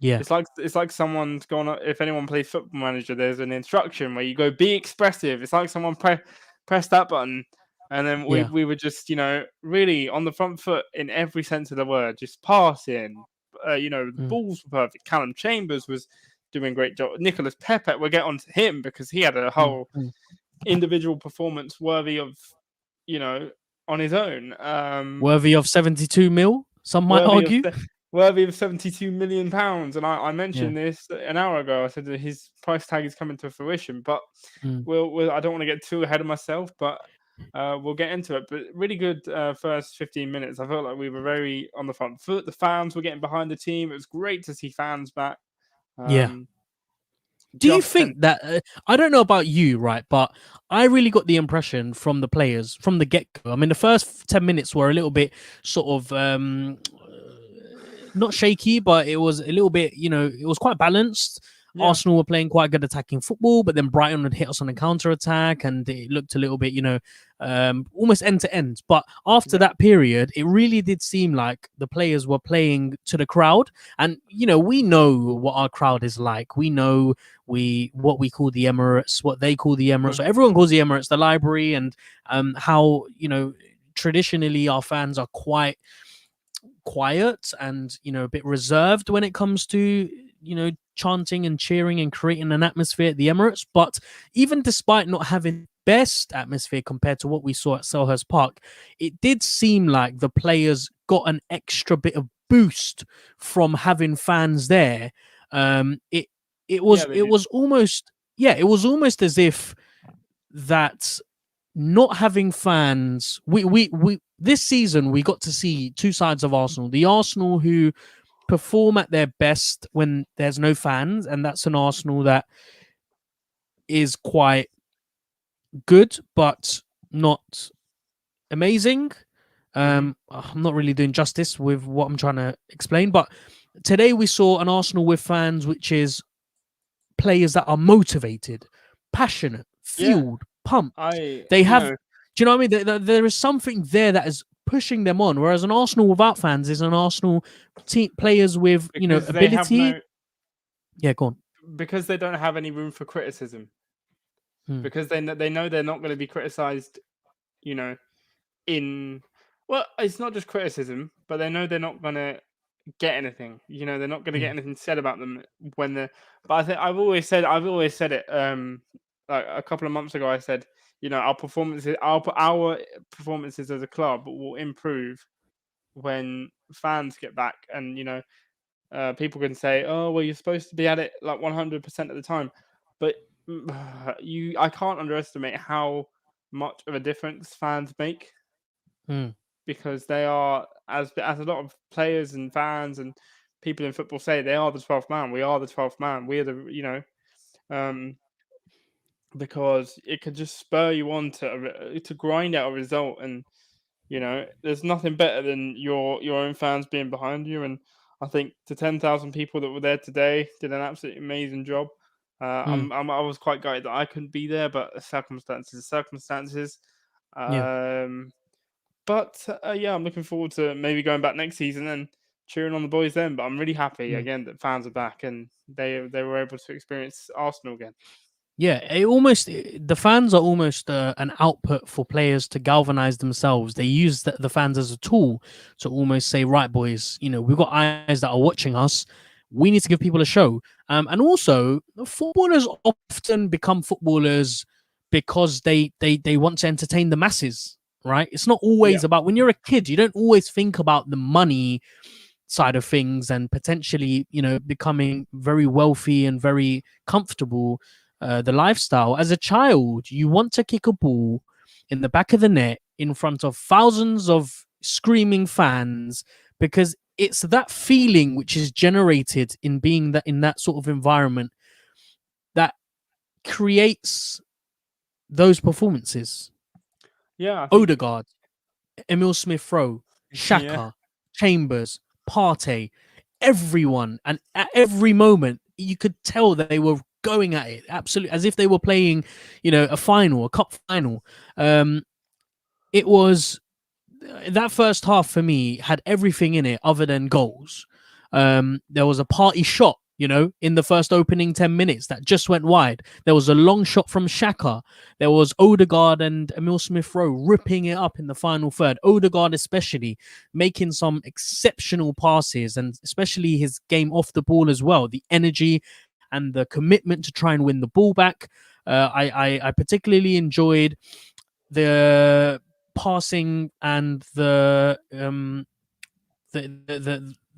Yeah. It's like someone's gone. If anyone plays Football Manager, there's an instruction where you go be expressive. It's like someone press that button, and then we were just really on the front foot in every sense of the word, just passing. The balls were perfect. Callum Chambers was doing a great job. Nicholas Pepe, we'll get on to him because he had a whole individual performance worthy of on his own. Worthy of 72 mil, some might argue. Worthy of £72 million. And I mentioned this an hour ago. I said that his price tag is coming to fruition, but I don't want to get too ahead of myself, but we'll get into it. But really good first 15 minutes. I felt like we were very on the front foot. The fans were getting behind the team. It was great to see fans back. Yeah. Um, Do you just ten. think that I don't know about you, right? But I really got the impression from the players from the get go. I mean, the first 10 minutes were a little bit sort of not shaky, but it was a little bit, it was quite balanced. Yeah, Arsenal were playing quite good attacking football, but then Brighton would hit us on a counter attack, and it looked a little bit, almost end to end. But after yeah, that period, it really did seem like the players were playing to the crowd, and we know what our crowd is like. We know what we call the Emirates, what they call the Emirates. So everyone calls the Emirates the library, and how traditionally our fans are quite quiet and a bit reserved when it comes to chanting and cheering and creating an atmosphere at the Emirates. But even despite not having best atmosphere compared to what we saw at Selhurst Park, it did seem like the players got an extra bit of boost from having fans there. It yeah. was They it did. was almost it was almost as if that not having fans, we this season we got to see two sides of Arsenal. The Arsenal who perform at their best when there's no fans, and that's an Arsenal that is quite good but not amazing. I'm not really doing justice with what I'm trying to explain, but today we saw an Arsenal with fans, which is players that are motivated, passionate, Yeah, fueled, pumped. I, They have, do you know what I mean? There is something there that is pushing them on. Whereas an Arsenal without fans is an Arsenal team players with because they have ability. no, Yeah, go on. because they don't have any room for criticism. Hmm. Because they know they're not going to be criticized. You know, in well, it's not just criticism, but they know they're not going to get anything. They're not going to get Hmm. anything said about them when they're. But I think I've always said it. Like a couple of months ago, I said, our performances as a club will improve when fans get back, and people can say, "Oh, well, you're supposed to be at it like 100% of the time," but I can't underestimate how much of a difference fans make, Hmm. because they are, as a lot of players and fans and people in football say, they are the 12th man. We are the 12th man. We are um, because it could just spur you on to grind out a result, and there's nothing better than your own fans being behind you. And I think the 10,000 people that were there today did an absolutely amazing job. Hmm. I was quite gutted that I couldn't be there, but circumstances. Yeah. Um, but yeah, I'm looking forward to maybe going back next season and cheering on the boys then. But I'm really happy Hmm. again that fans are back and they were able to experience Arsenal again. Yeah, the fans are almost an output for players to galvanize themselves. They use the fans as a tool to almost say, right, boys, we've got eyes that are watching us. We need to give people a show. And also, footballers often become footballers because they want to entertain the masses, right? It's not Yeah, always about, when you're a kid, you don't always think about the money side of things and potentially becoming very wealthy and very comfortable, the lifestyle. As a child, you want to kick a ball in the back of the net in front of thousands of screaming fans, because it's that feeling which is generated in being that in that sort of environment that creates those performances. yeah, I think Odegaard, Emile Smith-Rowe, yeah, Xhaka, Chambers, Partey, everyone, and at every moment you could tell that they were going at it absolutely as if they were playing, a final, a cup final. It was that first half for me had everything in it other than goals. There was a party shot, in the first opening 10 minutes that just went wide. There was a long shot from Xhaka. There was Odegaard and Emile Smith-Rowe ripping it up in the final third. Odegaard especially making some exceptional passes, and especially his game off the ball as well. The energy and the commitment to try and win the ball back. I particularly enjoyed the passing and the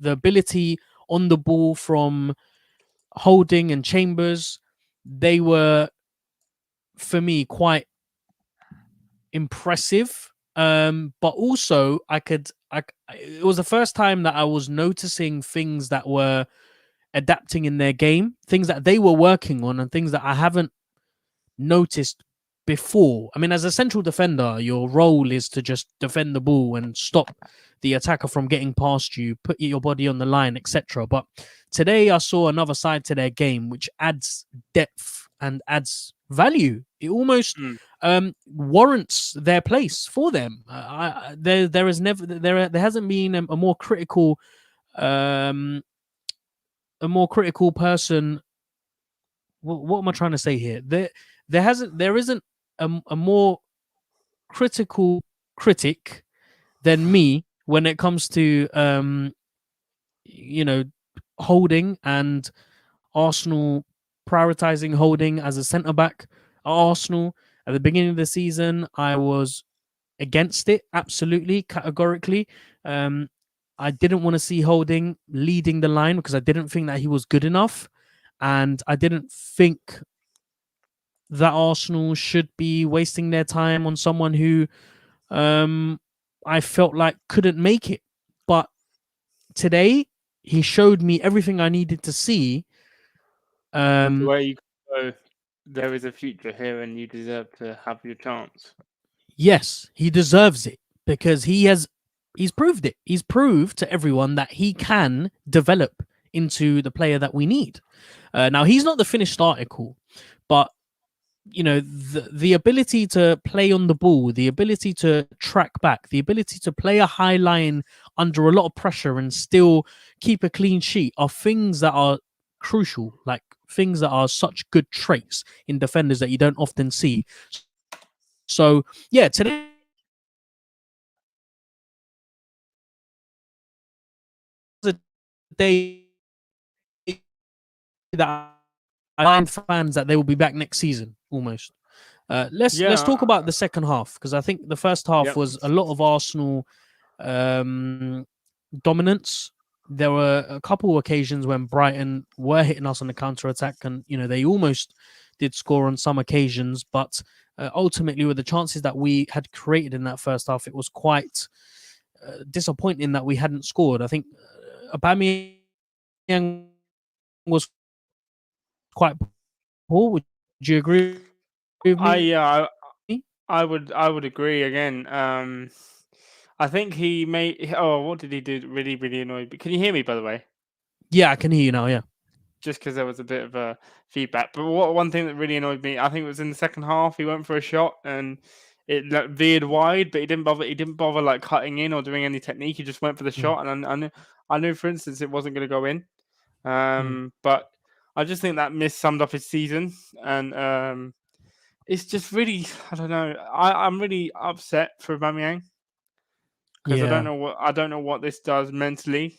ability on the ball from Holding and Chambers. They were, for me, quite impressive. But also it was the first time that I was noticing things that were adapting in their game, things that they were working on, and things that I haven't noticed before. I mean, as a central defender, your role is to just defend the ball and stop the attacker from getting past you, put your body on the line, etc. But today I saw another side to their game which adds depth and adds value. It almost warrants their place for them. There is never there hasn't been a more critical person. What am I trying to say here? There isn't a more critical critic than me when it comes to holding and Arsenal prioritizing holding as a centre back at Arsenal. At the beginning of the season, I was against it, absolutely, categorically. I didn't want to see Holding leading the line because I didn't think that he was good enough. And I didn't think that Arsenal should be wasting their time on someone who I felt like couldn't make it. But today, he showed me everything I needed to see. Where you go, there is a future here and you deserve to have your chance. Yes, he deserves it because he's proved it. He's proved to everyone that he can develop into the player that we need. Now, he's not the finished article, but the ability to play on the ball, the ability to track back, the ability to play a high line under a lot of pressure and still keep a clean sheet are things that are crucial, like things that are such good traits in defenders that you don't often see. So, yeah, today was a day that I find fans that they will be back next season almost. Let's talk about the second half because I think the first half was a lot of Arsenal dominance. There were a couple of occasions when Brighton were hitting us on the counter attack, and they almost did score on some occasions. But ultimately, with the chances that we had created in that first half, it was quite disappointing that we hadn't scored. I think Aubameyang was quite poor. Would you agree with me? I would agree again. I think he made. Oh, what did he do? Really, really annoyed. But can you hear me, by the way? Yeah, I can hear you now. Yeah. Just because there was a bit of a feedback. But one thing that really annoyed me, I think it was in the second half. He went for a shot and it veered wide, but he didn't bother. He didn't bother like cutting in or doing any technique. He just went for the shot, and I knew, for instance, it wasn't going to go in. But I just think that summed up his season, and it's just really, I don't know. I'm really upset for Aubameyang because I don't know what this does mentally.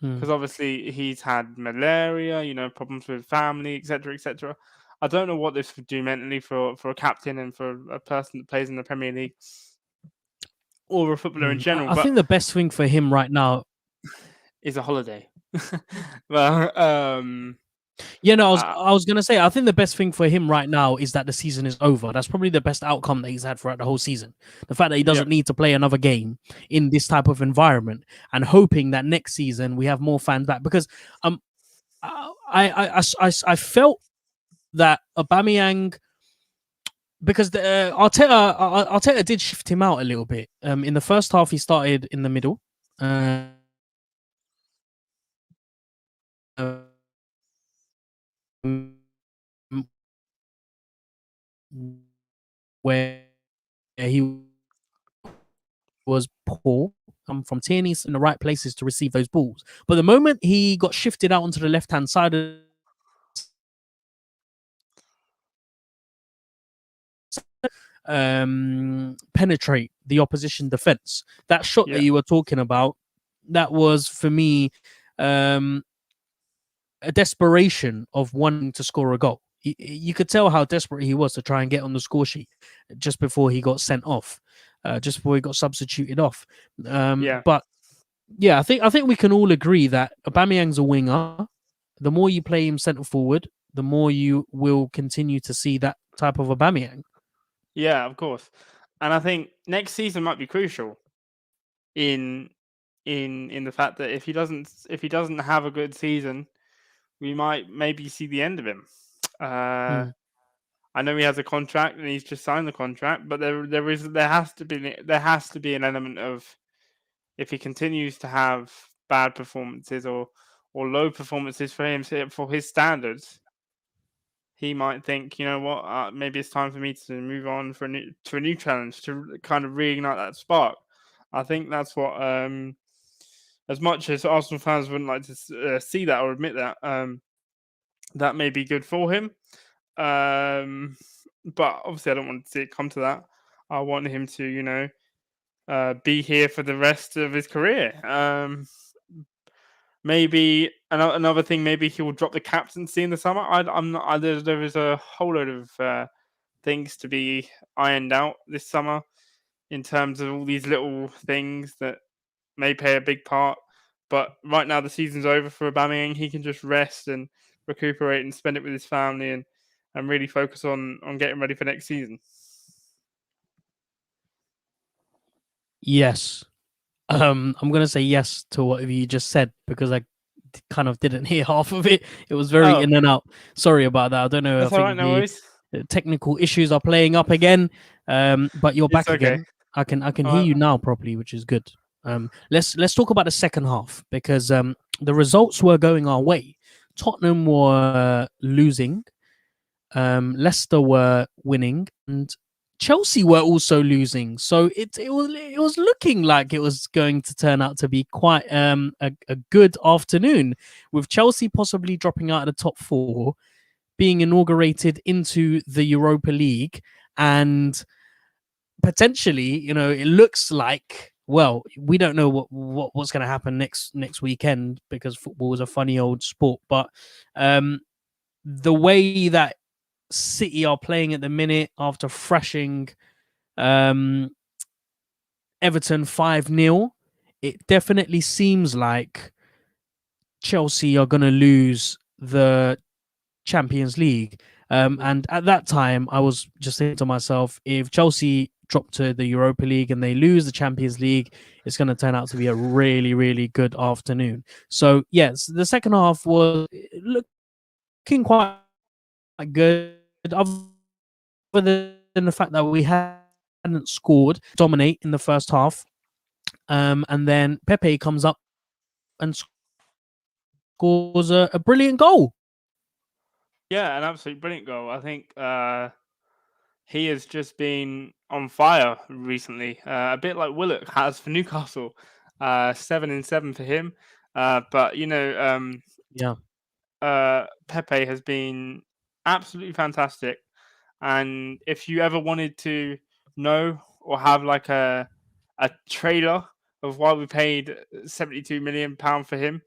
Because obviously he's had malaria, problems with family, etc., etc. I don't know what this would do mentally for a captain and for a person that plays in the Premier League or a footballer in general. I think the best thing for him right now is a holiday. Well, I was gonna say I think the best thing for him right now is that the season is over. That's probably the best outcome that he's had throughout the whole season. The fact that he doesn't need to play another game in this type of environment, and hoping that next season we have more fans back. Because I felt that Aubameyang, because Arteta did shift him out a little bit. In the first half, he started in the middle. Where he was poor from Tierney in the right places to receive those balls. But the moment he got shifted out onto the left-hand side of penetrate the opposition defense, that shot that you were talking about, that was for me a desperation of wanting to score a goal. You could tell how desperate he was to try and get on the score sheet just before he got sent off, just before he got substituted off. But yeah, I think we can all agree that Aubameyang's a winger. The more you play him centre forward, the more you will continue to see that type of Aubameyang. Yeah, of course. And I think next season might be crucial in the fact that if he doesn't have a good season, we might maybe see the end of him. Mm. I know he has a contract and he's just signed the contract, but there has to be an element of, if he continues to have bad performances or low performances for his standards, he might think, you know what, maybe it's time for me to move on to a new challenge to kind of reignite that spark. I think that's what, as much as Arsenal fans wouldn't like to see that or admit that, that may be good for him. But obviously, I don't want to see it come to that. I want him to, be here for the rest of his career. Maybe another thing. Maybe he will drop the captaincy in the summer. I'm not. There is a whole load of things to be ironed out this summer in terms of all these little things that may play a big part. But right now, the season's over for Aubameyang. He can just rest and recuperate and spend it with his family and really focus on getting ready for next season. Yes. I'm gonna say yes to whatever you just said because I kind of didn't hear half of it. It was very in and out. Sorry about that. I don't know. That's I all think right, no worries. the technical issues are playing up again. But you're back okay. again. I can hear you now properly, which is good. Let's talk about the second half because the results were going our way. Tottenham were losing. Leicester were winning, and Chelsea were also losing. So it was looking like it was going to turn out to be quite a good afternoon, with Chelsea possibly dropping out of the top four, being inaugurated into the Europa League, and potentially, it looks like. Well, we don't know what's going to happen next weekend because football is a funny old sport. But the way that City are playing at the minute after thrashing Everton 5-0, it definitely seems like Chelsea are going to lose the Champions League. And at that time, I was just saying to myself, if Chelsea drop to the Europa League and they lose the Champions League, it's going to turn out to be a really, really good afternoon. So, yes, the second half was looking quite good. Other than the fact that we hadn't scored, dominate in the first half, and then Pepe comes up and scores a brilliant goal. Yeah, an absolutely brilliant goal. I think he has just been on fire recently, a bit like Willock has for Newcastle. 7-7 for him. But Pepe has been absolutely fantastic. And if you ever wanted to know or have like a trailer of why we paid £72 million for him,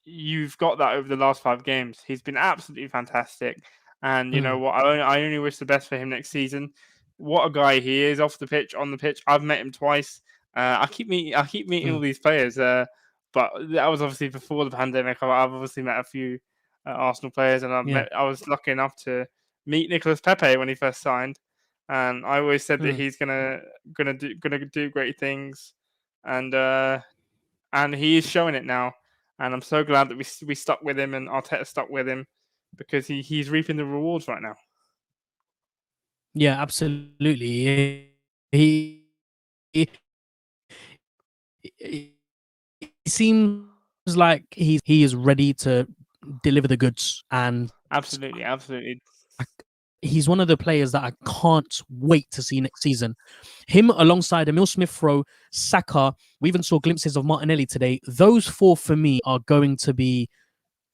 you've got that over the last 5 games. He's been absolutely fantastic. And you know what? I only wish the best for him next season. What a guy he is off the pitch, on the pitch. I've met him twice. I keep meeting all these players. But that was obviously before the pandemic. I've obviously met a few Arsenal players, and I was lucky enough to meet Nicolas Pepe when he first signed. And I always said that he's gonna do great things, and he is showing it now. And I'm so glad that we stuck with him and Arteta stuck with him because he's reaping the rewards right now. Yeah, absolutely. He seems like he is ready to deliver the goods, and absolutely. He's one of the players that I can't wait to see next season. Him alongside Emile Smith-Rowe, Saka. We even saw glimpses of Martinelli today. Those 4 for me are going to be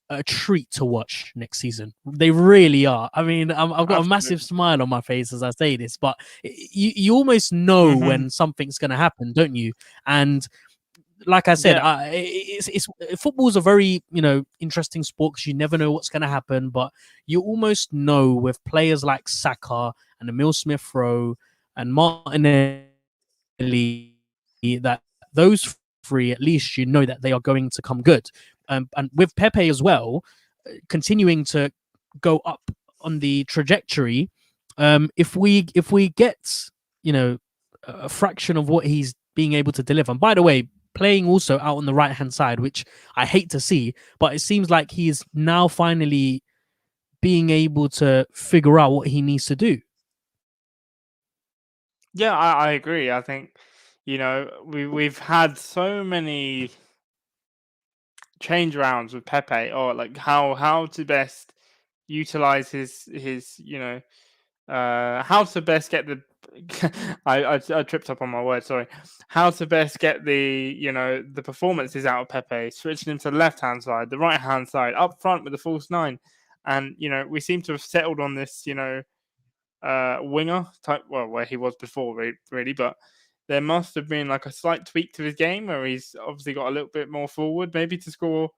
a treat to watch next season. They really are. I mean, I've got a massive smile on my face as I say this, but you almost know when something's going to happen, don't you? And like I said, it's football's a very interesting sport because you never know what's going to happen, but you almost know with players like Saka and Emile Smith-Rowe and Martinelli that those 3, at least you know that they are going to come good. And with Pepe as well, continuing to go up on the trajectory, if we get a fraction of what he's being able to deliver. And by the way, playing also out on the right hand side, which I hate to see, but it seems like he's now finally being able to figure out what he needs to do. Yeah, I agree. I think, we've had so many change rounds with Pepe, or like how to best utilize his how to best get the I tripped up on my word, sorry. How to best get the performances out of Pepe, switching him to the left hand side, the right hand side, up front with the false nine. And we seem to have settled on this, winger type, well, where he was before, really, but there must have been like a slight tweak to his game where he's obviously got a little bit more forward, maybe to score,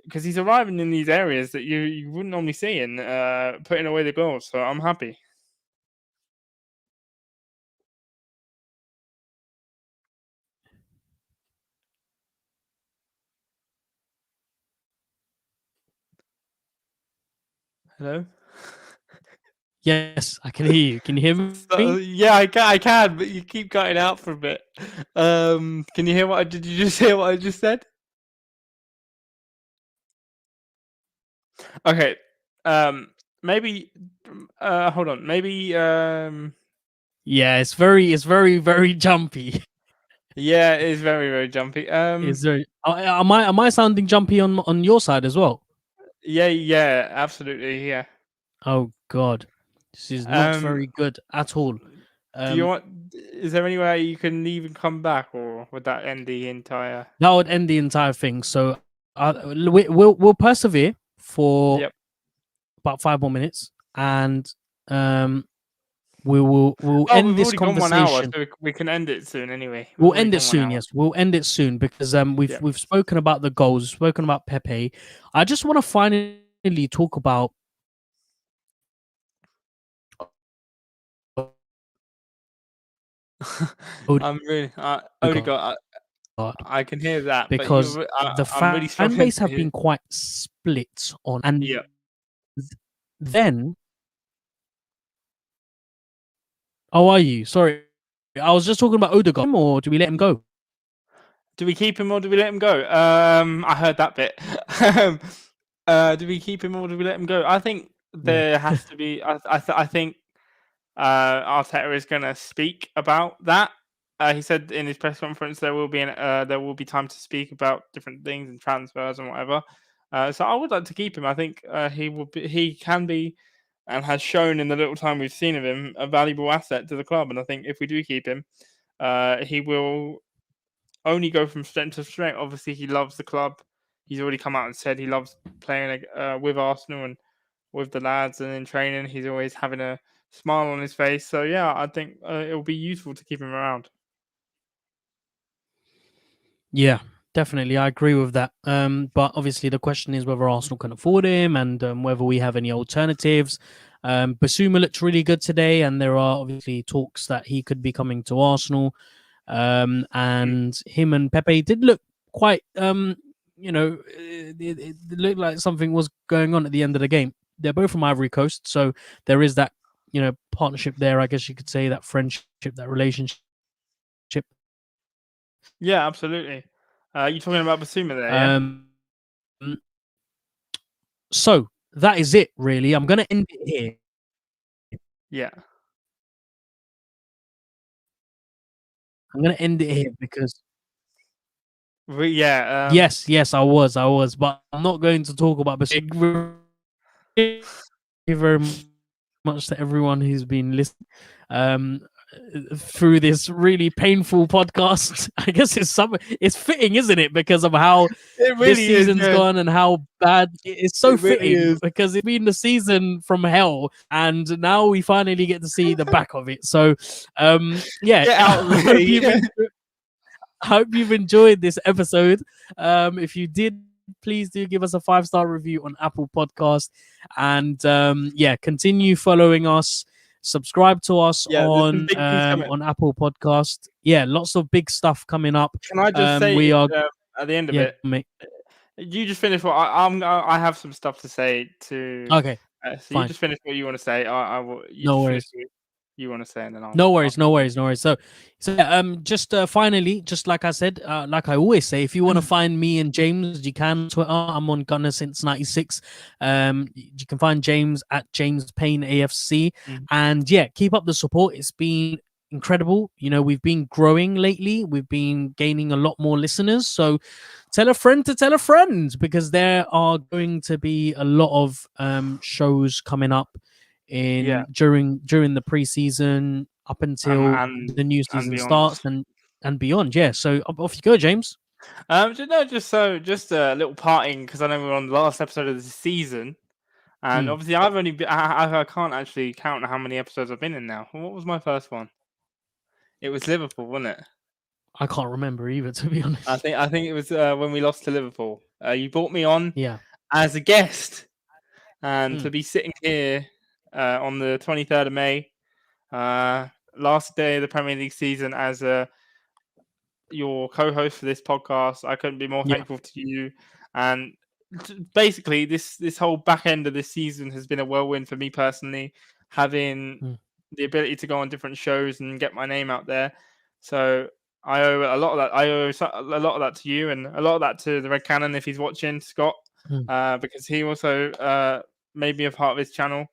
because he's arriving in these areas that you wouldn't normally see, and putting away the goals. So I'm happy. Hello. Yes, I can hear you. Can you hear me? Yeah, I can, but you keep cutting out for a bit. Can you hear did you just hear what I just said? Okay. Maybe. Hold on. Maybe. Yeah, it's very jumpy. Yeah, it is very, very jumpy. Is there? Am I sounding jumpy on your side as well? Yeah, absolutely, yeah. Oh God, this is not very good at all. Do you want? Is there any way you can even come back, or would that end the entire? That would end the entire thing. So we'll persevere for about 5 more minutes, and we'll end We've this already gone 1 hour, conversation. so we can end it soon anyway. We'll end it soon. Yes, we'll end it soon because we've spoken about the goals, spoken about Pepe. I just want to finally talk about I'm really Odegaard. I can hear that because but the I'm really fan base have been quite split on, and then. Oh, are you? Sorry, I was just talking about Odegaard. Or do we let him go? Do we keep him or do we let him go? I heard that bit. Do we keep him or do we let him go? I think there has to be. I think Arteta is going to speak about that. He said in his press conference there will be time to speak about different things and transfers and whatever. So I would like to keep him. I think he can be, and has shown in the little time we've seen of him, a valuable asset to the club. And I think if we do keep him, he will only go from strength to strength. Obviously, he loves the club. He's already come out and said he loves playing with Arsenal and with the lads, and in training, he's always having a smile on his face. So yeah, I think it will be useful to keep him around. Yeah, definitely, I agree with that. But obviously, the question is whether Arsenal can afford him and whether we have any alternatives. Basuma looked really good today, and there are obviously talks that he could be coming to Arsenal. And him and Pepe did look quite, it looked like something was going on at the end of the game. They're both from Ivory Coast, so there is that, partnership there. I guess you could say that friendship, that relationship. Yeah, absolutely. You're talking about Basuma there, yeah? So that is it, really. I'm going to end it here. Yeah. I'm going to end it here because... Yeah. Yes, I was, but I'm not going to talk about Basuma. Thank you very much to everyone who's been listening through this really painful podcast. I guess it's fitting, isn't it? Because of how this season's gone and how bad it's so fitting, because it's been the season from hell and now we finally get to see the back of it. So I hope you've enjoyed this episode. If you did, please do give us a 5-star review on Apple Podcast, and continue following us. Subscribe to us on Apple Podcast. Yeah, lots of big stuff coming up. Can I just say we are at the end of it? Mate. You just finish what I have some stuff to say to. Okay. So you just finish what you want to say. I will. No worries. you want to say, and then I'll. No worries. So just finally, just like I said, like I always say, if you want to find me and James, you can on Twitter. I'm on Gunner since '96. You can find James at James Payne AFC, and yeah, keep up the support. It's been incredible. You know, we've been growing lately. We've been gaining a lot more listeners. So tell a friend to tell a friend, because there are going to be a lot of shows coming up during the preseason up until and the new season beyond. starts and beyond. Yeah. So off you go, James. Just a little parting, because I know we're on the last episode of the season, and obviously I've only been, I can't actually count how many episodes I've been in now. What was my first one? It was Liverpool, wasn't it? I can't remember either, to be honest. I think it was when we lost to Liverpool. You brought me on as a guest, and to be sitting here on the 23rd of May, last day of the Premier League season, as your co-host for this podcast, I couldn't be more thankful to you. And basically, this whole back end of this season has been a whirlwind for me personally, having the ability to go on different shows and get my name out there. So I owe a lot of that. I owe a lot of that to you, and a lot of that to the Red Cannon, if he's watching, Scott, because he also made me a part of his channel.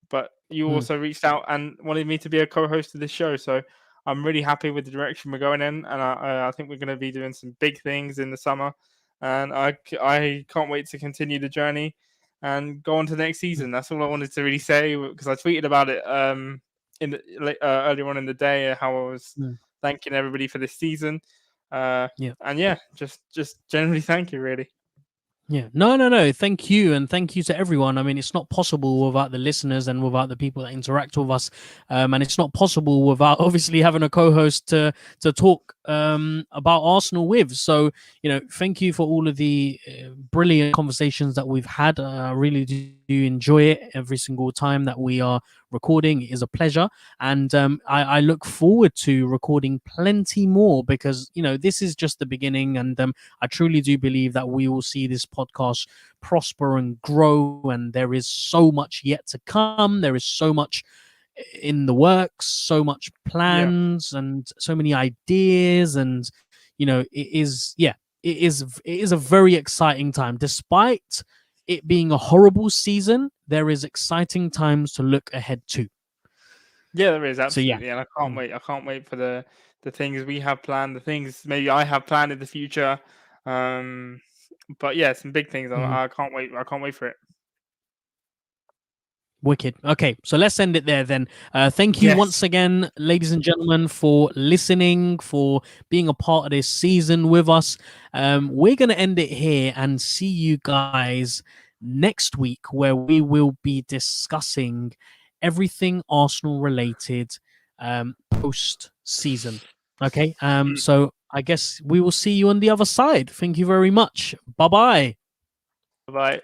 But you also reached out and wanted me to be a co-host of this show. So I'm really happy with the direction we're going in, and I think we're going to be doing some big things in the summer. And I can't wait to continue the journey and go on to the next season. That's all I wanted to really say, because I tweeted about it earlier on in the day, how I was thanking everybody for this season. And just generally thank you, really. Yeah, no. Thank you, and thank you to everyone. I mean, it's not possible without the listeners and without the people that interact with us, and it's not possible without obviously having a co-host to talk about Arsenal with. So, you know, thank you for all of the brilliant conversations that we've had. I really do enjoy it every single time that we are recording. It is a pleasure, and I look forward to recording plenty more, because you know, this is just the beginning, and I truly do believe that we will see this podcast prosper and grow, and there is so much yet to come. There is so much in the works, so much plans, and so many ideas, and you know, it is a very exciting time. Despite it being a horrible season, there is exciting times to look ahead to. Yeah, there is, absolutely. And I can't wait. I can't wait for the things we have planned, the things maybe I have planned in the future. But yeah, some big things. I can't wait. I can't wait for it. Wicked. Okay, so let's end it there then. Thank you once again, ladies and gentlemen, for listening, for being a part of this season with us. We're going to end it here and see you guys next week, where we will be discussing everything Arsenal related post season. Okay. So I guess we will see you on the other side. Thank you very much. Bye-bye. Bye.